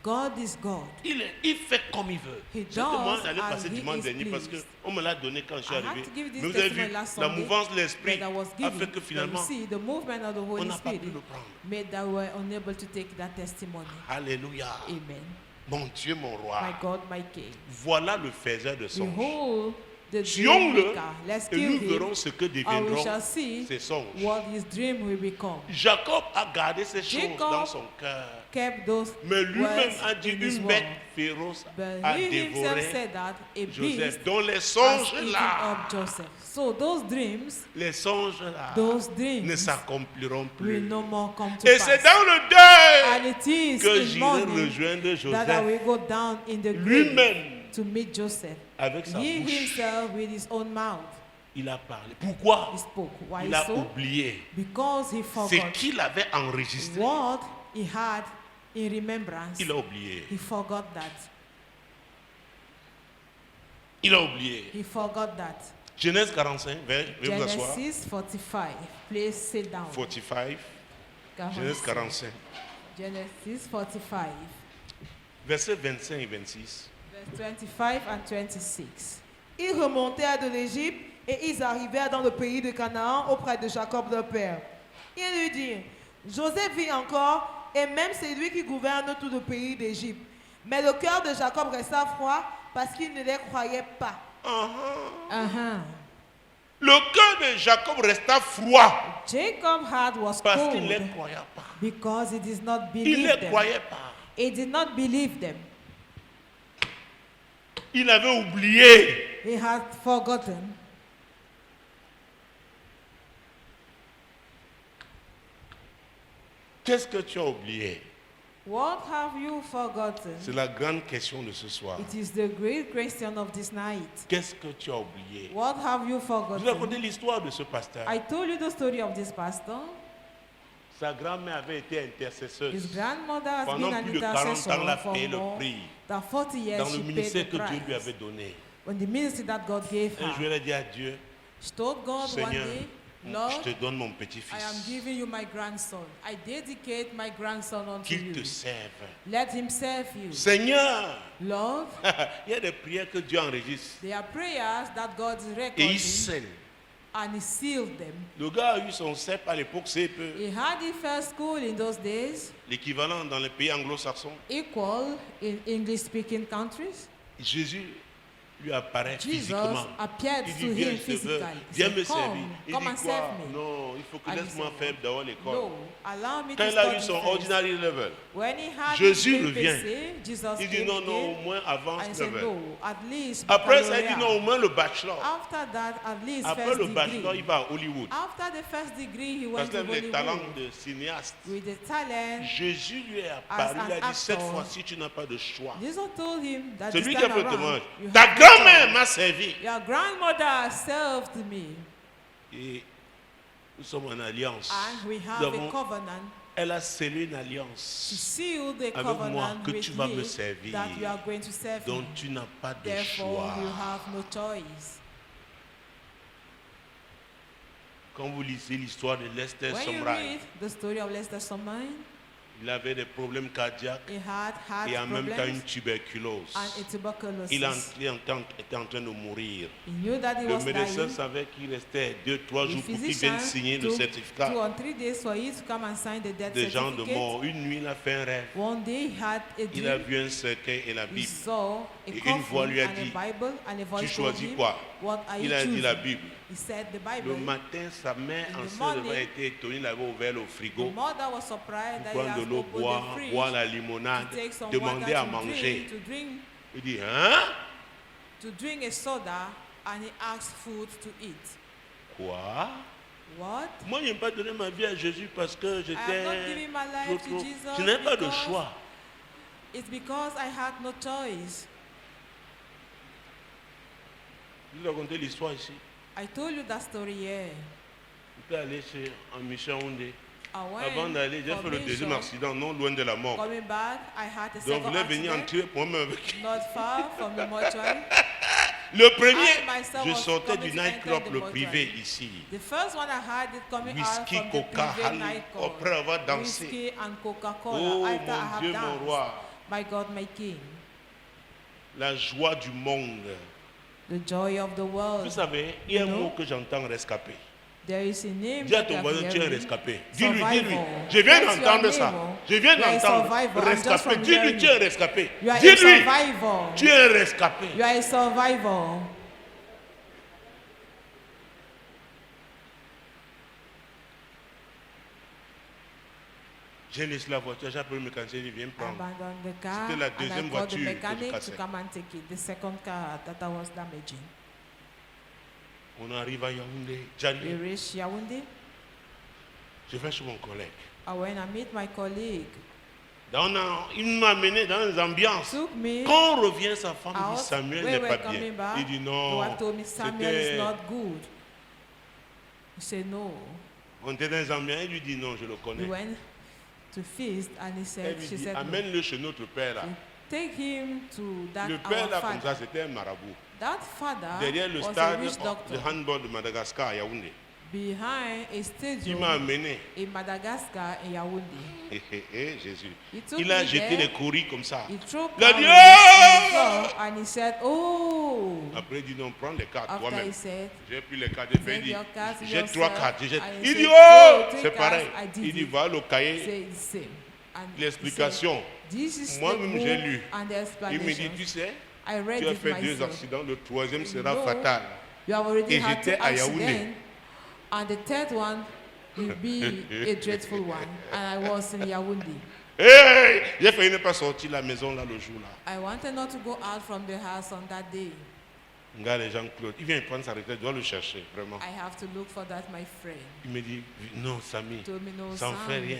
God is God. Il fait comme il veut. C'est que moi, j'allais passer dimanche dernier parce qu'on me l'a donné quand je suis arrivé. Mais vous avez vu, la mouvance de l'esprit a fait que finalement, on n'a pas pu le prendre. Alléluia. Amen. Mon Dieu, mon roi. My God, my King. Voilà le faiseur de songes. Tuons-le et nous verrons ce que deviendront ses songes. Jacob a gardé ces choses dans son cœur. Mais lui-même a dit une bête féroce a dévoré Joseph. Donc les songes là, les songes là ne s'accompliront plus. Et c'est dans le deuil que j'irai rejoindre Joseph lui-même. To meet Joseph, avec sa he bouche. Himself with his own mouth. Il a parlé. Pourquoi? He spoke. Why il a so? oublié Because he forgot ce qu'il avait enregistré. What he had in remembrance. Il a oublié. He forgot that. Il a oublié. He forgot that. Genèse 45, veuillez vous asseoir. Genesis 45. Please sit down. 45. Genèse 45. Genesis 45. Versets 25 et 26. Verse 25 and 26. Ils remontèrent de l'Égypte et ils arrivèrent dans le pays de Canaan auprès de Jacob leur père. Ils lui dirent, Joseph vit encore et même c'est lui qui gouverne tout le pays d'Égypte. Mais le cœur de Jacob resta froid parce qu'il ne les croyait pas. Le cœur de Jacob resta froid. Jacob heart was parce cold qu'il ne les croyait pas. Because he did not Il believe ne les them. croyait pas. He did not believe them. Il avait oublié. He had forgotten. Qu'est-ce que tu as oublié? What have you forgotten? C'est la grande question de ce soir. It is the great question of this night. Qu'est-ce que tu as oublié? What have you Je vous ai raconté forgotten? l'histoire de ce pasteur. I told you the story of this pastor. Sa grand-mère avait été intercesseuse. His grandmother has been Pendant an plus de 40 ans, elle a intercessor payé for le more prix than 40 years. dans le She paid ministère the que Dieu lui price. avait donné. When the ministry that God gave Un jour, her, elle a dit à Dieu, she told God one Seigneur, day, je Lord, te donne mon I am petit-fils. giving you my grandson. I dedicate my grandson unto Qu'il te you. serve. Let him serve you. Seigneur, Lord, il y a des prières que Dieu enregistre. there are prayers that God is Et il recording scelle. and he sealed them. Le gars a eu son CEP à l'époque, c'est He had the first school in those days, l'équivalent dans les pays anglo-saxons. equal in English-speaking countries. Jésus lui apparaît Jesus physiquement. appeared Il to dit, viens, him je te veux, physically. He viens said, me servir. come, Il come dit and quoi? serve me. Non, il faut que And he laisse-moi said, faire d'abord l'école. No, allow me Quand to il a eu study son first. ordinary level, When he had Jésus his revient. BPC, Jesus il dit came non, non, again au moins avance and said, level. no, at least Après ça, il dit baccalaureate. non, au moins le bachelor. After that, at least Après first le bachelor, il degree. va à Hollywood. After the first degree, he Parce went to qu'il avait les talents Hollywood de cinéaste. with the talent. Jésus lui est apparu, As il a an dit cette actor. fois-ci, tu n'as pas de choix. Jesus told him that Celui this qui a time fait le around, témoignage. you Ta have no grand-mère choice. m'a servi. Your grandmother served me, Et nous sommes en alliance. and we Nous have avons- a covenant. Elle a scellé une She alliance sealed the avec moi covenant que with tu vas me me servir. that you are going to serve dont me. tu n'as pas de Therefore, choix. you have no choice. Quand vous lisez l'histoire de Lester When you Sumrall, read the story of Lester Sumrall, il avait des problèmes cardiaques he had heart et en même temps une problems tuberculose. and a tuberculosis. Il était en train de mourir. He knew that he Le was médecin dying. savait qu'il restait 2-3 The jours pour qu'il physician vienne signer le took certificat 2 or 3 days for you to come and sign the death des gens de certificate. mort. Une nuit, il a fait un rêve. One day he had a Il a dream. vu un cercueil et la He Bible. saw a Et une voix coffin lui a and dit, a Bible, and a Tu voice told choisis him, quoi? what are you Il a dit la choosing? Bible. He said the Le Bible. matin, sa mère In the enceinte morning, avait été étonnée, il avait ouvert le The frigo. mother was surprised that he Prendre has de l'eau, opened boire, the fridge boire la limonade, to take some demander water à to manger. drink, Il dit, hein? to drink a soda, and he asked food to eat. Quoi? What? Moi, je n'ai pas donné ma vie à Jésus parce que I have j'étais not given my life to trop. Jesus Je n'ai pas de because choix. it's because I had no choice. Je vais raconter l'histoire ici. I told you that story here. Je peux aller en mission Houndé. I went Avant d'aller, j'ai for fait le deuxième mission. accident, non loin de la mort. Coming back, I had a Donc, je second voulais venir en accident, tirer pour moi avec. not far from the mortuary. Le premier, je sortais du nightclub, le privé ici. Whisky, Coca, après avoir dansé. Oh mon Dieu, mon roi. My God, my King. La joie du monde. The joy of the world. Vous savez, il y a un mot que j'entends, rescapé. There is a name. Dis à ton voisin, tu es rescapé. Dis-lui. Je viens d'entendre ça. Je viens d'entendre rescapé. Dis-lui, tu es rescapé. Dis-lui, tu es rescapé. You are a survivor. J'ai laissé la voiture, j'ai appelé le mécanicien, il vient prendre. C'était la deuxième voiture que je cassais. The second car that I was damaging. On arrive à Yaoundé. We reach Yaoundé. Je vais chez mon collègue. I went and meet my colleague. Il m'a amené dans les ambiances. Quand on revient, sa femme dit Samuel n'est pas bien. Il dit non. Samuel is not good. He said no. On était dans les ambiances, il lui dit non, je le connais. We went to feast and he said, she said amène-le chez notre père là. Take him to that le père là comme ça, c'était un marabout. That father derrière le stade de handball de Madagascar à Yaoundé. Behind a stadium il m'a amené. In Madagascar et Yaoundé. Jésus. Il a jeté les courriers comme ça. Il a dit oh! And he said, oh! Après il dit non, prends les cartes toi-même. J'ai pris les cartes. Il dit j'ai 3 cartes. Il dit oh! C'est pareil. Il dit va le cahier. L'explication. Moi-même j'ai lu. Il me dit tu sais, tu as fait 2 accidents, le 3e sera fatal. Et j'étais à Yaoundé. And the third one will be a dreadful one. And I was in Yaoundé. Hey! J'ai failli ne pas sortir de la maison là le jour là. I wanted not to go out from the house on that day. Regarde Jean-Claude, il vient prendre sa retraite, je dois le chercher, vraiment. I have to look for that, my friend. Il me dit, non, Samy, ça ne fait rien.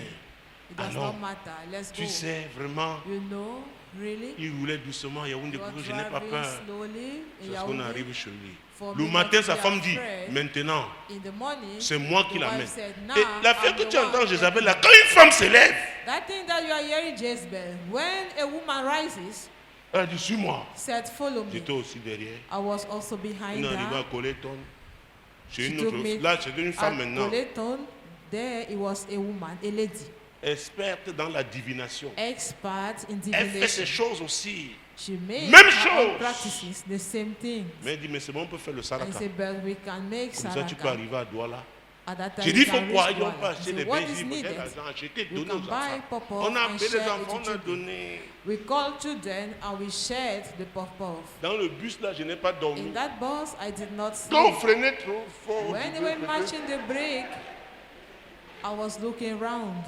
It does not matter. Let's tu go. sais, vraiment, you know, really? Il roulait doucement, Yaoundé, je n'ai pas peur. Parce qu'on arrive chez lui. For le matin, sa femme dit, maintenant, c'est moi qui l'amène. Et la fille que tu entends, Jézabel, là, quand une femme se lève, that thing that you are hearing, Jezebel, when a woman rises, elle dit, suis-moi. Said, follow me. J'étais aussi derrière. I was also behind her. Il arrive à Coleton. C'est une autre. Là, c'est une femme maintenant. Coleton, there it was a woman, a lady. Experte dans la divination. Expert in divination. Elle fait ces choses aussi. She made même chose. Practices the same thing. Mais elle dit, mais c'est bon, on peut faire le saraka. I said, but we can make comme ça, tu peux arriver à Douala. J'ai dit, il faut quoi? Ils n'ont pas acheté les bénis, parce l'argent acheté, donné aux enfants. On a appelé les enfants, on a donné. We called children and we shared the puff-puff. Dans le bus là, je n'ai pas dormi. In that bus, I did not sleep. Quand on freinait trop fort. When they were matching the brake, I was looking round.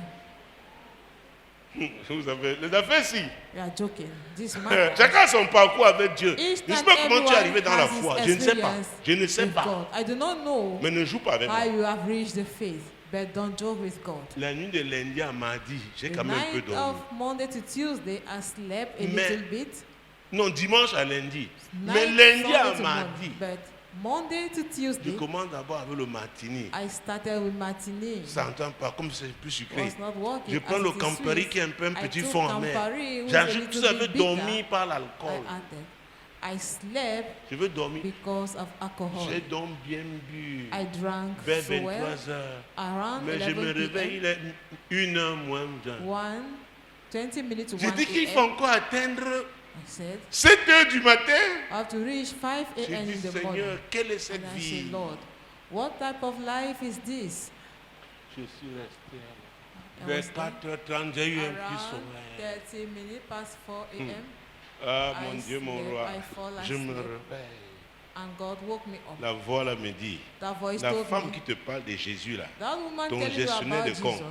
Vous avez les affaires si. You are joking. This man. Chacun son parcours avec Dieu. Je ne sais pas comment tu es arrivé dans la foi. Je ne sais pas. Je ne sais pas. God. I do not know. Mais ne joue pas avec moi. How you have reached the faith, but don't joke with God. La nuit de lundi à mardi, j'ai quand même un peu dormi. Of Monday to Tuesday, I slept a little bit. Non, dimanche à lundi. Mais lundi à mardi. But Monday to Tuesday. Je commence d'abord avec le martini. I started with martini. Ça n'entend pas, comme c'est plus sucré. Je prends as le Campari qui est un peu un petit fond amer. J'ajoute, vous savez, dormir par l'alcool. I slept je veux dormir. Because of alcohol. J'ai donc bien bu. I drank vers so 23 well. Heures. Mais je me réveille, il est 1h moins 20 minutes to 1 J'ai dit qu'il faut encore atteindre 7 heures du matin. I have to reach 5 a.m. in the morning. Seigneur, quelle est cette vie? I said, Lord, what type of life is this? Je suis resté vers 4h30, j'ai eu un petit sommeil. 30 minutes past 4 a.m. Ah mon Dieu, mon roi, je me réveille. And God woke me up. La voix là me dit, la femme qui te parle de Jésus là, ton gestionnaire de compte,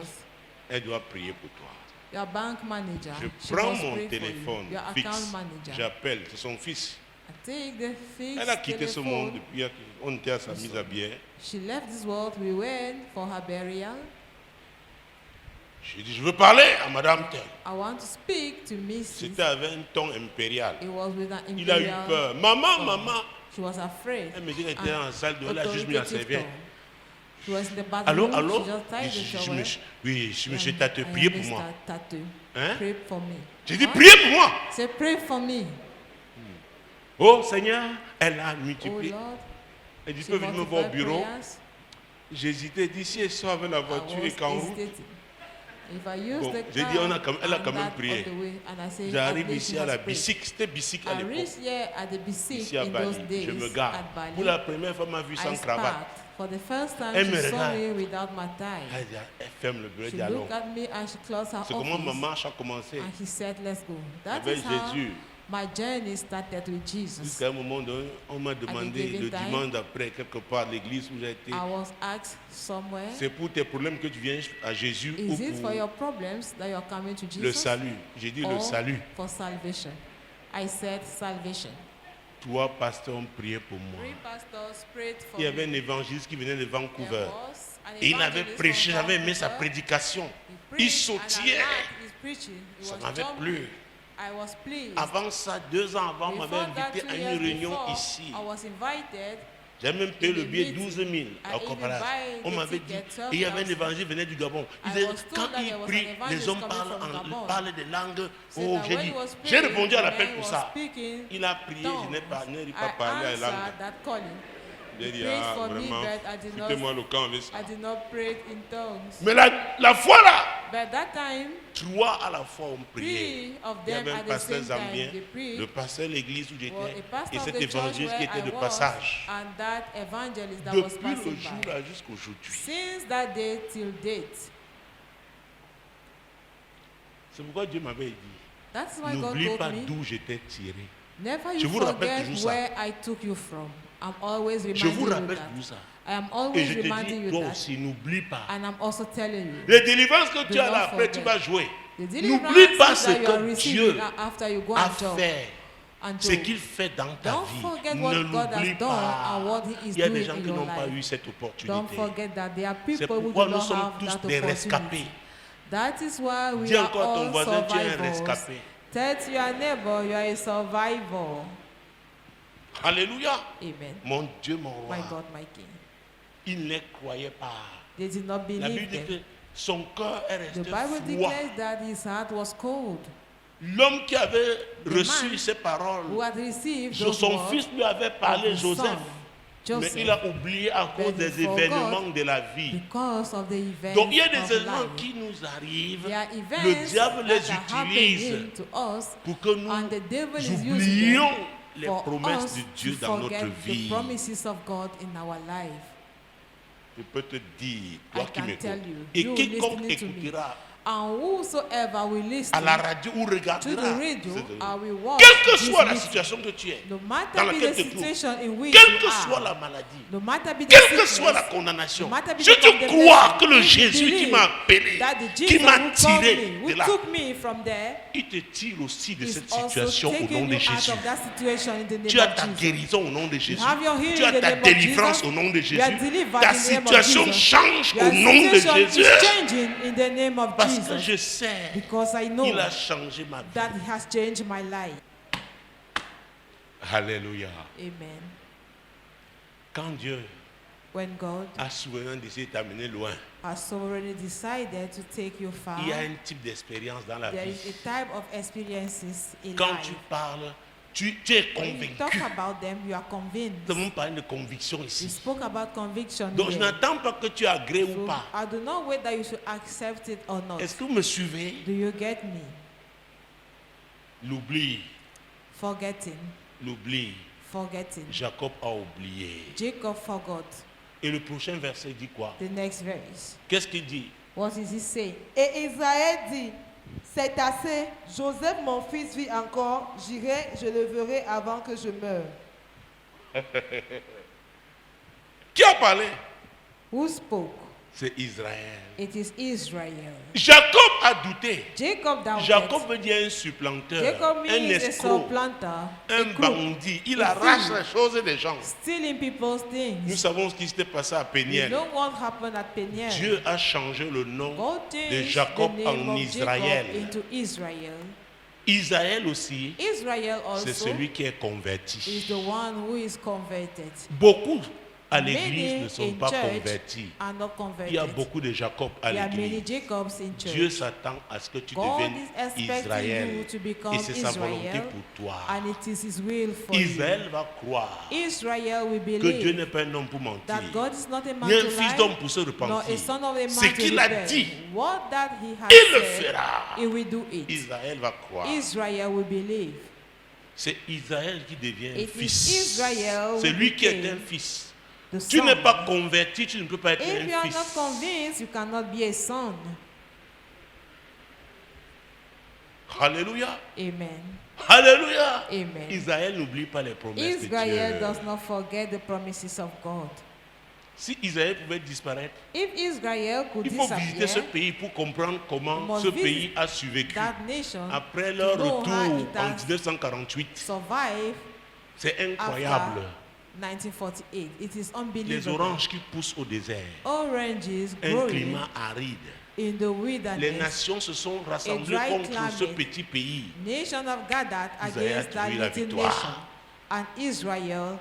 elle doit prier pour toi. Your bank manager. Je prends mon téléphone fixe, j'appelle, c'est son fils. Elle a quitté ce monde depuis, on était à sa mise à bière. She left this world, we went for her burial. J'ai dit, je veux parler à Madame Tell. I want to speak to Mrs. C'était avec un ton impérial. It was with an imperial. Il a eu peur. Maman, maman. She was afraid. Elle me dit qu'elle était dans la salle de la juste mis à servir. She was in the bathroom. Allô? Oui, monsieur Tate, priez pour moi. Hein? Pray for me. J'ai dit, priez pour moi. Say, pray for me. Oh Seigneur, elle a multiplié. Elle dit, tu peux venir me voir au bureau. J'hésitais d'ici et ça avec la voiture et qu'en route. Bon, j'ai dit, elle a quand même prié. J'arrive ici à la bicycle, c'était bicycle à l'époque. Ici à Bali, je me gare. Pour la première fois, elle m'a vu sans cravate. Elle me regarde. Elle ferme le bureau et dit allons. C'est comment ma marche a commencé. Avec Jésus. My journey started with Jesus. Jusqu'à un moment donné, on m'a demandé le dimanche après, quelque part, à l'église où j'ai été. I was asked somewhere. C'est pour tes problèmes que tu viens à Jésus ou Is it for your problems that you are coming to Jesus? Le salut. J'ai dit le salut. For salvation. I said salvation. 3 pasteurs ont prié pour moi. 3 pastors prayed for Il y avait un évangéliste qui venait de Vancouver. Et il avait prêché, j'avais aimé sa prédication. Il sautillait. Ça m'avait plu. Avant ça, 2 ans avant, on m'avait invité à une réunion ici. J'ai même payé le billet 12 000 à Coparas. On m'avait dit, et il y avait un évangile qui venait du Gabon. Il disait, quand il prie, les hommes parlent des langues. Oh, j'ai répondu à l'appel pour ça. Il a prié, je n'ai pas parlé à la langue. J'ai dit, vraiment, foutez-moi le camp. Mais la foi là, 3 à la fois ont prié. Il y avait un pasteur zambien, le pasteur de l'église où j'étais, et cet évangéliste qui était de passage. Depuis le jour-là jusqu'aujourd'hui. C'est pourquoi Dieu m'avait dit, n'oublie pas d'où j'étais tiré. Je vous rappelle toujours ça. I'm always je vous reminding rappelle you tout ça. I am Et always je te reminding dis, you toi that. aussi, n'oublie pas. And I'm also telling you. Les délivrances que tu as là, après, tu vas jouer. N'oublie pas ce que Dieu a fait. Ce qu'il fait dans ta vie. Ne l'oublie pas. Il y a des gens qui n'ont pas eu cette opportunité. C'est pourquoi nous sommes tous des rescapés. Dis encore à ton voisin, tu es un rescapé. Tell your neighbor you are a survivor. Alléluia. Amen. Mon Dieu, mon roi. My God, my King. Il ne croyait pas. They did not La believe Bible dit que them. son cœur est The resté Bible froid. declares that his heart was cold. L'homme qui avait reçu man ces paroles, Who had received those son words fils lui avait parlé, of his Joseph. son, Mais il a oublié à cause But des he forgot événements de la vie. because of the events Donc il y a des of événements life. qui nous arrivent. There are Le events diable les that are utilise happening to us, pour que nous and the devil is using oublions them les for promesses us de to Dieu dans notre forget vie. the promises of God in our life. Je peux te dire, toi I qui can m'écoutes, tell you, et you quiconque listening to me, écoutera and whosoever will listen à la radio ou to the regardera, radio, I will watch quelle que this soit la meeting. situation que tu es, No dans matter be laquelle the tu te trouves, situation in which quelle you que soit are, la maladie, no matter be the quelle que sickness, soit la condamnation, no matter be si the tu condemnation, crois que le if you Jésus qui believe m'a appelé, that the qui Jesus m'a who called tiré me, de who là, took me from there, il te tire aussi de is cette also situation au nom taking de you out Jésus. of that situation in the name Tu as of ta Jesus. guérison au nom de Jésus. You have your healing Tu as in the ta name of délivrance Jesus. au nom de You Jésus. are delivered Ta in the name of situation Jesus. change Your au nom de situation Jésus. is changing in the name of Parce que Jesus. je sais, Because I know il a changé ma vie. that He has changed my life. Alléluia. Amen. Quand Dieu When God a souverainement décidé de t'amener loin, has sovereignly decided to take you far, il y a un type d'expérience dans la there vie. is a type of experiences in Quand life. tu parles, tu es When you talk convaincu. about them, you are convinced. Nous avons parlé de conviction We ici. spoke about conviction Donc je here. n'attends pas que tu agrées ou So pas. I do not wait that you should accept it or not. Est-ce que vous me suivez? Do you get me? L'oubli, Forgetting. l'oubli. Jacob a oublié. Jacob forgot. Et le prochain verset dit quoi? The next verse. Qu'est-ce qu'il dit? What is he saying? Et Israël dit, c'est assez, Joseph mon fils vit encore, j'irai, je le verrai avant que je meure. Qui a parlé? Who spoke? C'est Israël. It is Israel. Jacob a douté. Jacob doubted. Jacob veut dire un supplanteur, Jacob un means a escroc, supplanter, un a crook, bandit. Il a arrache thief, les choses des gens. stealing people's Nous things. savons ce qui s'était passé à You Péniel. know what happened at Peniel? Dieu a changé le nom God de changed Jacob the name en of Israël. Jacob into Israel. Israël aussi, Israel c'est also celui qui est is converti. the one who is converted. Beaucoup à l'église ne sont pas convertis. Il y a beaucoup de Jacob à l'église. Dieu s'attend à ce que tu deviennes Israël. Et c'est sa volonté pour toi. Israël va croire que Dieu n'est pas un homme pour mentir. Ni un fils d'homme pour se repentir. Ce qu'il a dit, il le fera. Israël va croire. C'est Israël qui devient fils. C'est lui qui est un fils. Tu n'es pas converti, tu ne peux pas être un fils. Alléluia. Amen. Alléluia. Amen. Israël n'oublie pas les promesses de Dieu. Israel does not forget the promises of God. Si Israël pouvait disparaître, If Israel could il faut visiter ce pays pour comprendre comment ce pays a survécu. Après leur retour en 1948, c'est incroyable. 1948. It is unbelievable. Les oranges qui poussent au désert, Oranges un climat aride. In the wilderness. Les nations se sont rassemblées contre ce petit pays. Nations have gathered against that little nation, and Israel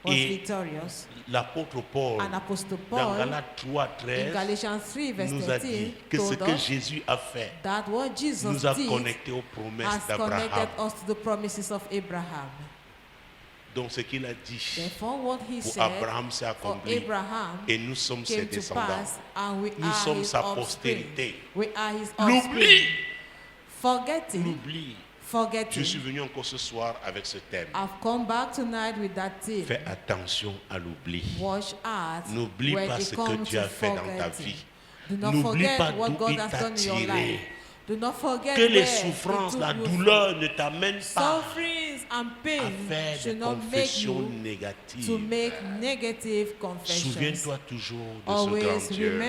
was victorious. L'apôtre Paul, dans Galates 3:13, nous a dit que ce que Jésus a fait nous a connectés aux promesses d'Abraham. Donc ce qu'il a dit pour Abraham s'est accompli et nous sommes ses descendants. Nous sommes sa postérité. L'oubli. Je suis venu encore ce soir avec ce thème. Fais attention à l'oubli. N'oublie pas ce que Dieu a fait dans ta vie. N'oublie pas d'où il t'a tiré. Que les souffrances, la douleur ne t'amènent pas à faire des confessions négatives. Souviens-toi toujours de ce grand Dieu.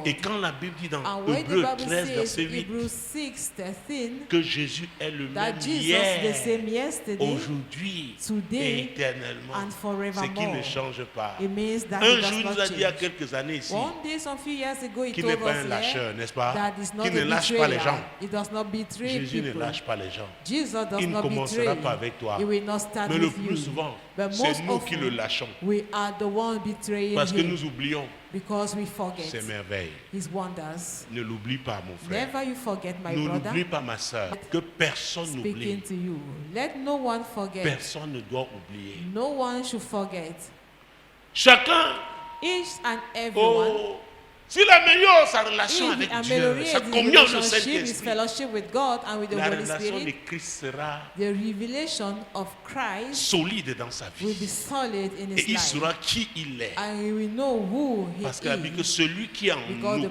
Et quand la Bible dit dans Hébreux 13, verset 8, que Jésus est le même hier, aujourd'hui et éternellement, c'est qu'il ne change pas. Un jour, il nous a dit il y a quelques années ici qu'il n'est pas un lâcheur, n'est-ce pas? Qu'il ne lâche pas les gens. Jésus ne lâche pas les gens. Il ne commencera pas avec toi. Mais le plus souvent, c'est nous qui le lâchons. Parce que nous oublions. Because we forget ses merveilles. His wonders. Ne l'oublie pas, mon frère. Never you forget, my ne brother. l'oublie pas, ma soeur. Que personne n'oublie. Let no one forget. Personne ne doit oublier. No one should forget. Chacun. Each and everyone. Oh, s'il améliore sa relation avec Dieu, sa communion au Saint-Esprit, la relation de Christ sera solide dans sa vie. Et il saura qui il est. Parce qu'il a dit que celui qui est en nous est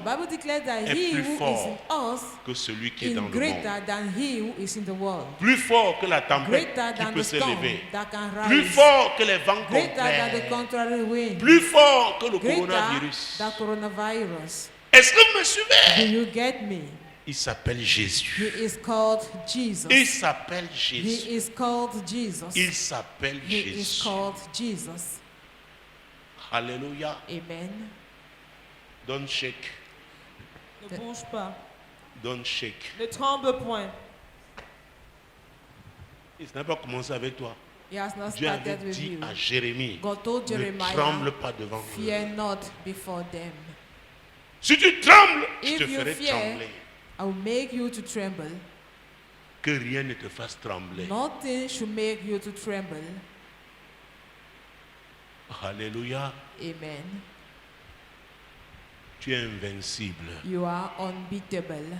plus fort que celui qui est dans le monde. Plus fort que la tempête qui peut s'élever. Plus fort que les vents contraires. Plus fort que le coronavirus. Est-ce que vous me suivez? Do you get me? Il s'appelle Jésus. He is called Jesus. Il s'appelle Jésus. He is called Jesus. Il s'appelle Jésus. He is called Jesus. Alléluia. Amen. Don't shake. Ne bouge pas. Don't shake. Ne tremble point. Il n'a pas commencé avec toi. He has not Dieu avait started with dit you. à Jérémie, God told Jeremiah, ne tremble pas devant fear eux. not before them. Si tu trembles, je If te you ferai fear, trembler. I will make you to tremble. Que rien ne te fasse trembler. Nothing should make you to tremble. Alléluia. Amen. Tu es invincible. You are unbeatable.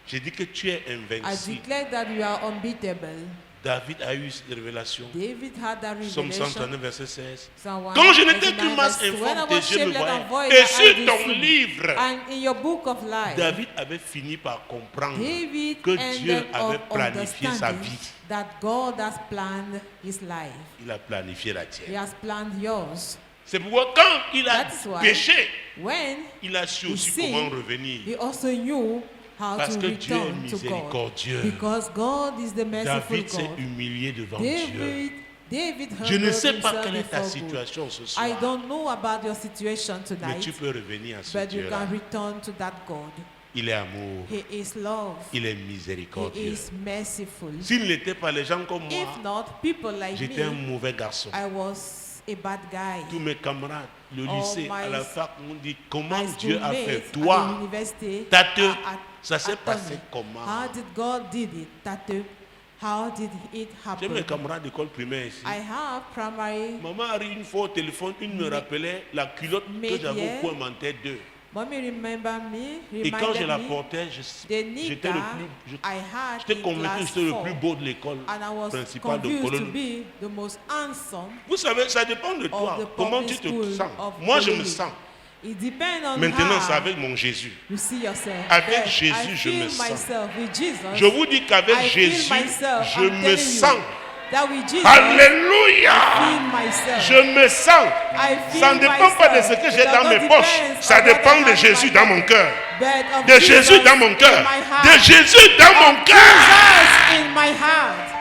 J'ai dit que tu es I invincible. declare that you are unbeatable. David a eu cette révélation. David had that Psaume revelation. 139, verset 16. Someone Quand je n'étais qu'une masse when I informe, was Dieu me shaped and voyait. void, Et I sur did ton see. livre, And in your book of life, David avait fini par comprendre David que Dieu ended avait up planifié sa understanding vie. that God has planned his life. Il a planifié la He tienne. has planned yours. C'est pourquoi quand il a That is why péché, when il a su he aussi sinned, comment revenir. he also knew how Parce to que Dieu est return to God. miséricordieux. Because God is the merciful David s'est God. humilié devant Dieu. David Je ne humbled sais pas himself quelle est ta before God. situation ce I soir, don't know about your situation mais tonight, tu peux revenir à ce but you Dieu-là. can return to that God. Il est amour, He is love. il est He miséricordieux. is merciful. S'il n'était pas les gens comme moi, If not, people like j'étais un me, mauvais garçon. I was a bad guy. Tous mes camarades, le lycée, à la fac, m'ont dit comment my Dieu a fait. schoolmates Toi, at the university ça s'est told passé me, comment? how did God did it? Tate, how did it J'ai mes happen? camarades d'école primaire ici. I have primary. Maman arrive une fois au téléphone, une me rappelait la culotte que j'avais au coin mentait d'eux. Mommy remember me, Et quand je la reminded me portais, the j'étais nika I had j'étais in convaincu que class j'étais le 4, plus beau de l'école and I was principale de convinced to Cologne. be the most handsome. Vous savez, ça dépend de toi. the Comment public tu te school sens? of Moi, je me Cologne. sens. It depends on Maintenant, how c'est avec mon Jésus. you see yourself. Avec But Jésus, I je feel me sens. myself with Jesus. Je vous dis qu'avec I feel Jésus, myself. je I'm me telling sens. you that with Jesus, Alléluia! feel myself. Je me sens. I feel Ça ne dépend pas de ce que j'ai dans mes poches. Ça dépend de Jésus dans mon cœur. De Jésus dans mon cœur. De Jésus dans mon cœur. Jesus in my heart.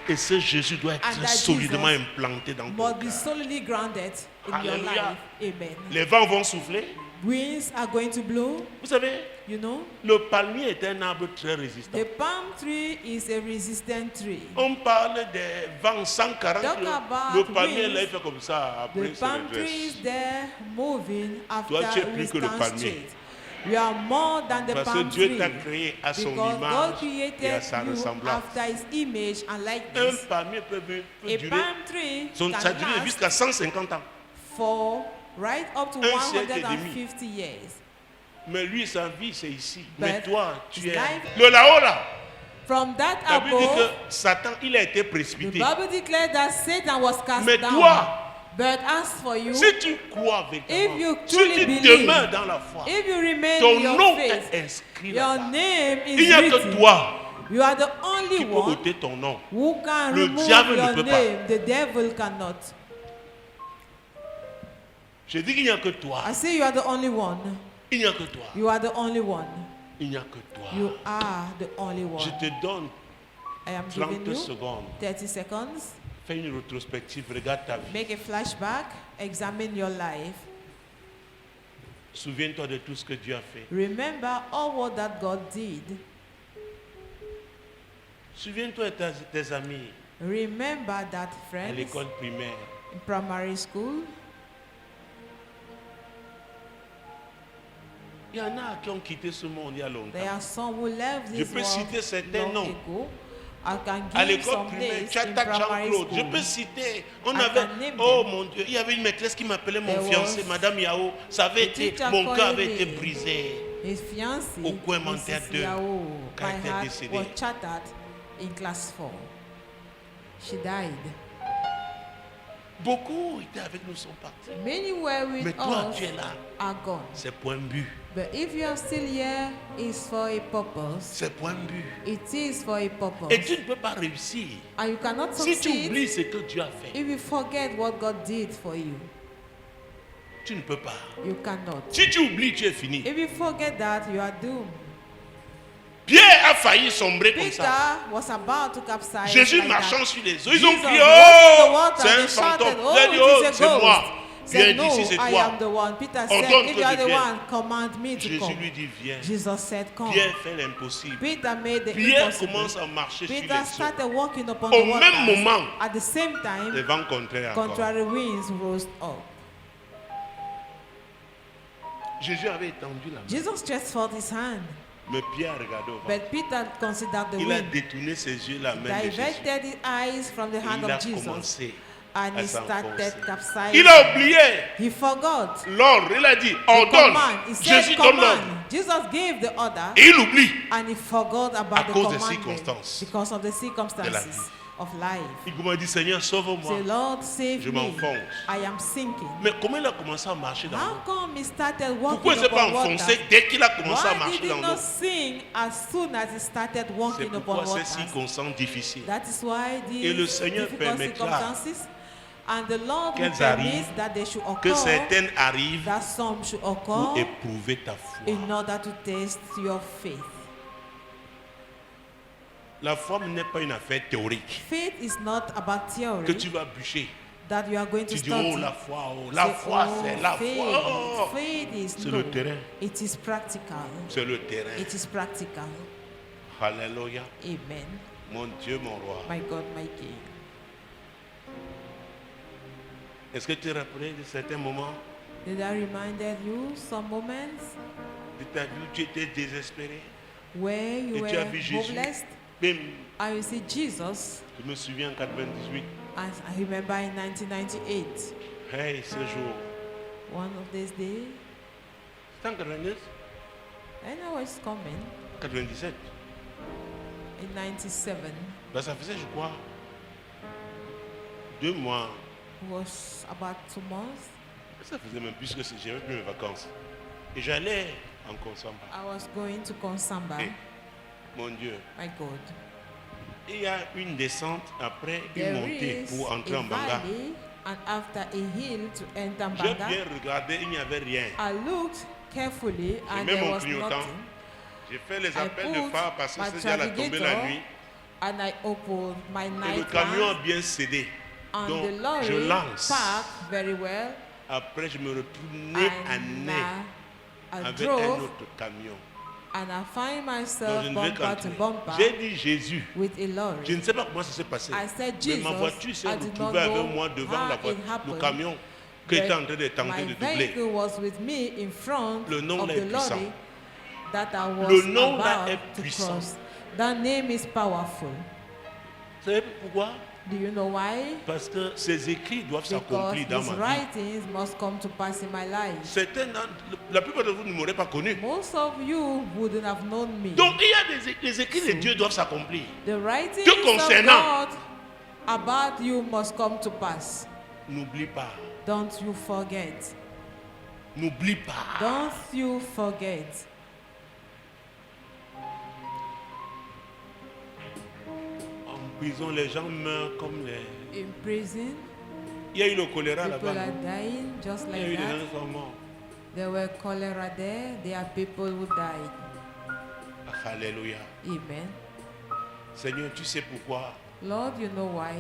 Et ce Jésus doit être And that solidement Jesus implanté dans ton must be cœur. solidly grounded in your Alléluia. life. Amen. Les vents vont souffler. Winds are going to blow. Vous savez, You know, le palmier est un arbre très résistant. the palm tree is a resistant tree. On parle des vents 140. Talk about Le palmier winds. là, il fait comme ça. Après, The se palm tree redresse. is there moving after Toi, tu es plus we que le stand palmier. straight. You are more than the Parce que palm Dieu tree. t'a créé à son Because God image et à created sa you ressemblance. after His image and Un likeness. palmier peut A durer, palm tree ça can dure last jusqu'à 150 ans. for right up to Un siècle et 150 years. Mais lui, sa vie, c'est ici. But Mais toi, tu his es life- le là-haut là. From that La Bible dit above, que Satan, il a été the précipité. Bible declared that Satan was cast Mais down. toi, But as for you, si tu crois if véritablement, you si truly tu believe, demeures dans la foi, if you remain ton in your nom faith, est inscrit your là-bas. name Il is n'y a que written. toi You are the qui only peux one ôter ton nom. who can Le remove diable ne your peut pas. name. The devil cannot. Je dis qu'il n'y a que toi. I say you are the only one. Il n'y a que toi. You are the only one. Il n'y a que toi. You are the only one. Je te donne I am giving 30 you secondes. 30 seconds. Fais une rétrospective, regarde ta vie. Make a flashback. Examine your life. Souviens-toi de tout ce que Dieu a fait. Remember all what that God did. Souviens-toi de tes amis Remember that à friends l'école primaire. in primary school. Il y en a qui ont quitté ce monde il y a longtemps. There are some who left Je this peux citer world certains long noms. ago. I can À give l'école some primaire, names in Tchata primary Jean-Claude. Je school. peux citer. On I avait, can name oh them. mon Dieu, il y avait une maîtresse qui m'appelait mon There fiancé, was Madame Yao. Ça avait the été, teacher mon cœur calling avait été me. brisé. His fiancée, Au coin menteur Mrs. deux, Yao, quand my elle était heart décédée. was shattered in class 4. She died. Beaucoup étaient avec nous, sont partis. Many were with Mais toi, us tu es là. are gone. C'est point but. But if you are still here, it's for a purpose. C'est point but. It is for a Et purpose. tu ne peux pas réussir And you cannot si tu succeed oublies ce que Dieu a fait. if you forget what God did for you. Tu ne peux pas. You cannot. Si tu oublies, tu es fini. If you forget that, you are doomed. Pierre a failli sombrer comme Peter ça. was about to capsize. Jésus like marchant that. sur les eaux. Ils ont Jesus crié, walked in the oh, water, c'est un they shouted, fantôme. "Oh, Il a dit, it oh, is a c'est moi. ghost." Viens Said, "No, d'ici, c'est I toi. am the one." Peter said, Ordonne "If que you are je the vienne." one, command me to Jésus come. lui dit, viens. Jesus said, "Come." Pierre fait l'impossible. Peter made the Pierre impossible. commence à marcher sur les Peter eaux. started walking upon Au the waters. même moment, At the same les time, vents contraires encore. contrary winds rose up. Jésus avait étendu la main. Jesus stretched forth his hand, Mais Pierre regardait au vent. but Peter considered the Il a wind, détourné ses yeux la main de Jésus. diverted his eyes from the Et hand il a of Jesus, commencé and à he started s'enfoncer. capsizing. Il a oublié He forgot. l'ordre. Il a dit, The ordonne. command. He said Jésus donne l'ordre. command. Jesus gave the order, Et il oublie. and he forgot À about the cause des commandment circonstances because of the de la circumstances vie. of life. Il m'a dit, Seigneur, sauve-moi. Say, Lord, save Je me. m'enfonce. I am sinking. Mais comment il a commencé à marcher dans l'eau? How come he started Pourquoi walking il ne s'est pas upon water? enfoncé dès qu'il a commencé à Why marcher did dans he l'eau? not sing as soon as he started C'est walking upon pourquoi ces water? circonstances difficiles, That is why Et le these Seigneur difficult permettra circumstances and the Lord will qu'elles permit arrivent, that they should que occur, certaines arrivent that some should pour occur éprouver ta foi. in order to test your faith. La foi n'est pas une affaire théorique Faith is not about que theory tu vas bûcher. that you are going to Tu dis, study. oh la foi, oh, la Say, foi, "Oh, c'est la faith, foi. Oh, faith is c'est no. le terrain. It is practical. C'est le terrain. It is practical. Alléluia. Amen. Mon Dieu, mon roi. My God, my King. Est-ce que tu te rappelles de certains moments? Did I remind you some moments? De ta vie où tu étais désespéré. Where you et tu as vu were hopeless. Bim. And you see Jesus. Je me souviens en 98. As I remember in 1998. Hey, ce jour. One of these days. C'est en 99? I know it's coming. 97. In 97. Ben, ça faisait, je crois, 2 mois. It was about 2 months. Ça faisait même plus que j'avais plus mes vacances. Et j'allais en Konsamba. I was going to Konsamba. Et, mon Dieu. My God. Il y a une descente après une montée pour entrer en Banga. And after a hill to enter J'ai Banga. bien regardé, il n'y avait rien. I looked carefully and there was nothing. J'ai fait les appels de phare parce que c'est déjà la tombée la nuit. And I opened my night et le camion a bien cédé. And donc the lorry je lance. parked very well. Après je me retrouve nez à nez avec un autre camion. And I find myself bumper to bumper. J'ai dit Jésus. With a lorry. Je ne sais pas comment ça s'est passé. I said, Jesus, mais ma voiture s'est retrouvée avec moi devant le camion qui était en train de tenter de doubler. Was with me in front le nom of là the est puissant. lorry that I was le nom là about est to puissant. cross. That name is powerful. Vous savez pourquoi? Do you know why? Parce que ces écrits doivent s'accomplir dans ma vie. Writings must come to pass in my life. La plupart de vous ne m'auraient pas connu. Most of you wouldn't have known me. Donc il y a les écrits de Dieu doivent s'accomplir. The writings of God about you must come to pass. N'oublie pas. Don't you forget. N'oublie pas. Don't you forget. En prison, les gens meurent comme les... In prison, il y a eu le choléra là-bas. People are dying just like il y a eu that. Des gens qui sont morts. There were cholera there. There are people who died. Alléluia. Amen. Seigneur, tu sais pourquoi? Lord, you know why?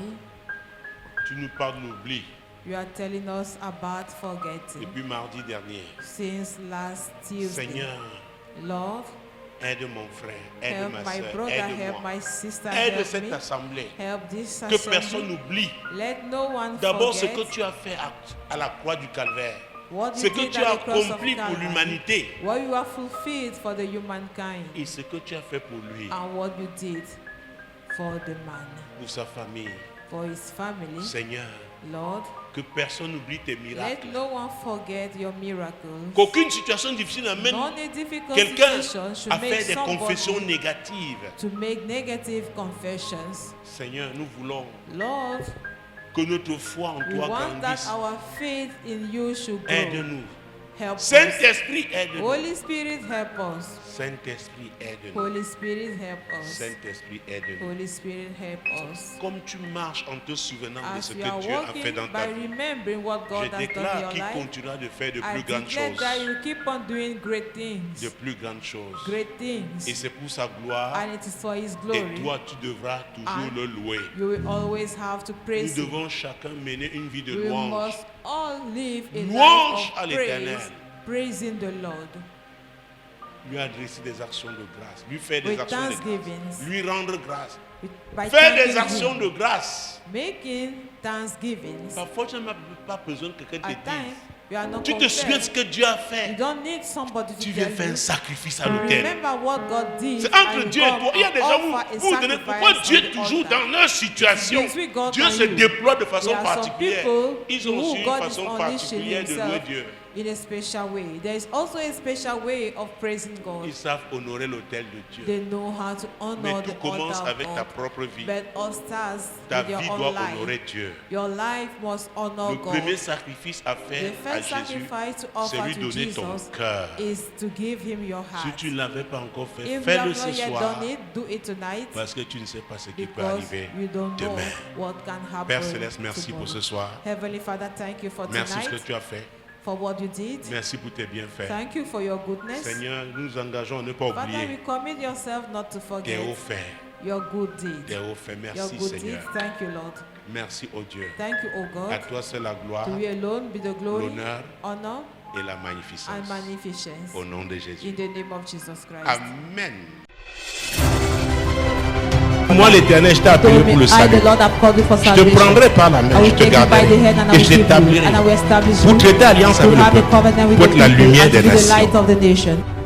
Tu nous parles de l'oubli. You are telling us about forgetting. Depuis mardi dernier. Since last Tuesday. Seigneur. Lord. Aide mon frère, aide help ma my soeur, brother, aide help moi. My sister, aide help cette me. assemblée. Help this que assembly. Personne n'oublie. Let no one D'abord ce forget. que tu as fait à la croix du Calvaire. Ce que tu as accompli pour l'humanité. What you have fulfilled for the humankind. Et ce que tu as fait pour lui. And what you did for the man. Pour sa famille. For his family. Seigneur. Lord. Que personne n'oublie tes miracles. Let no one forget your miracles. Qu'aucune situation difficile n'amène quelqu'un à faire des confessions négatives. To make negative confessions. Seigneur, nous voulons Lord, que notre foi en toi grandisse. That our faith in you should grow. Aide-nous. Saint-Esprit, aide-nous. Holy Spirit, help us. Saint-Esprit, aide-nous. Holy Spirit, help us. Saint-Esprit, aide-nous. Holy Spirit, help us. Comme tu marches en te souvenant de ce que Dieu a fait dans ta vie, je déclare qu'il continuera de faire de plus grandes choses. Keep on doing great things. De plus grandes choses. Great things. Et c'est pour sa gloire. And it is for His glory. Et toi, tu devras toujours le louer. You will always have to praise Nous devons chacun mener une vie de louange. We must all live a louange life à l'Éternel. Praising the Lord. Lui adresser des actions de grâce, lui faire des actions de grâce, lui rendre grâce, faire des actions de grâce. Making thanksgiving. Parfois, tu n'as pas besoin que quelqu'un te dise. Tu te souviens de ce que Dieu a fait. Tu viens faire un sacrifice à l'autel. C'est entre Dieu et toi. Il y a des gens où vous donnez pourquoi Dieu est toujours dans leur situation. Dieu se déploie de façon particulière. Ils ont aussi une façon particulière de louer Dieu. In a special way. There is also a special way of praising God. Ils savent honorer l'autel de Dieu. They know how to honor Mais tout commence avec ta propre vie. But all starts ta with your vie own doit life. honorer Dieu. Your life must honor God. Le premier sacrifice à faire à Jésus, c'est lui donner ton cœur. Is to give him your heart. Si tu ne l'avais pas encore fait, If fais-le ce soir. Do it tonight, parce que tu ne sais pas ce qui peut arriver demain. What can happen. Père Céleste, merci pour ce soir. Heavenly Father, thank you for merci tonight. ce que tu as fait. For what you did. Merci pour tes bienfaits. Thank you for your goodness. Seigneur, nous nous engageons à ne pas oublier. Father, we commit yourself not to forget. Tes hauts faits. Your good deeds. Tes hauts faits. Merci, your good Seigneur. Deeds. Thank you, Lord. Merci, ô Dieu. Thank you, O God. À toi c'est la gloire. To you alone be the glory, l'honneur, honor, et la magnificence. And magnificence. Au nom de Jésus. In the name of Jesus Christ. Amen. moi l'Éternel, je t'ai appelé pour le salut. Je te prendrai par la main, je te garderai et je t'établirai pour traiter alliance avec le peuple, pour être la lumière des nations.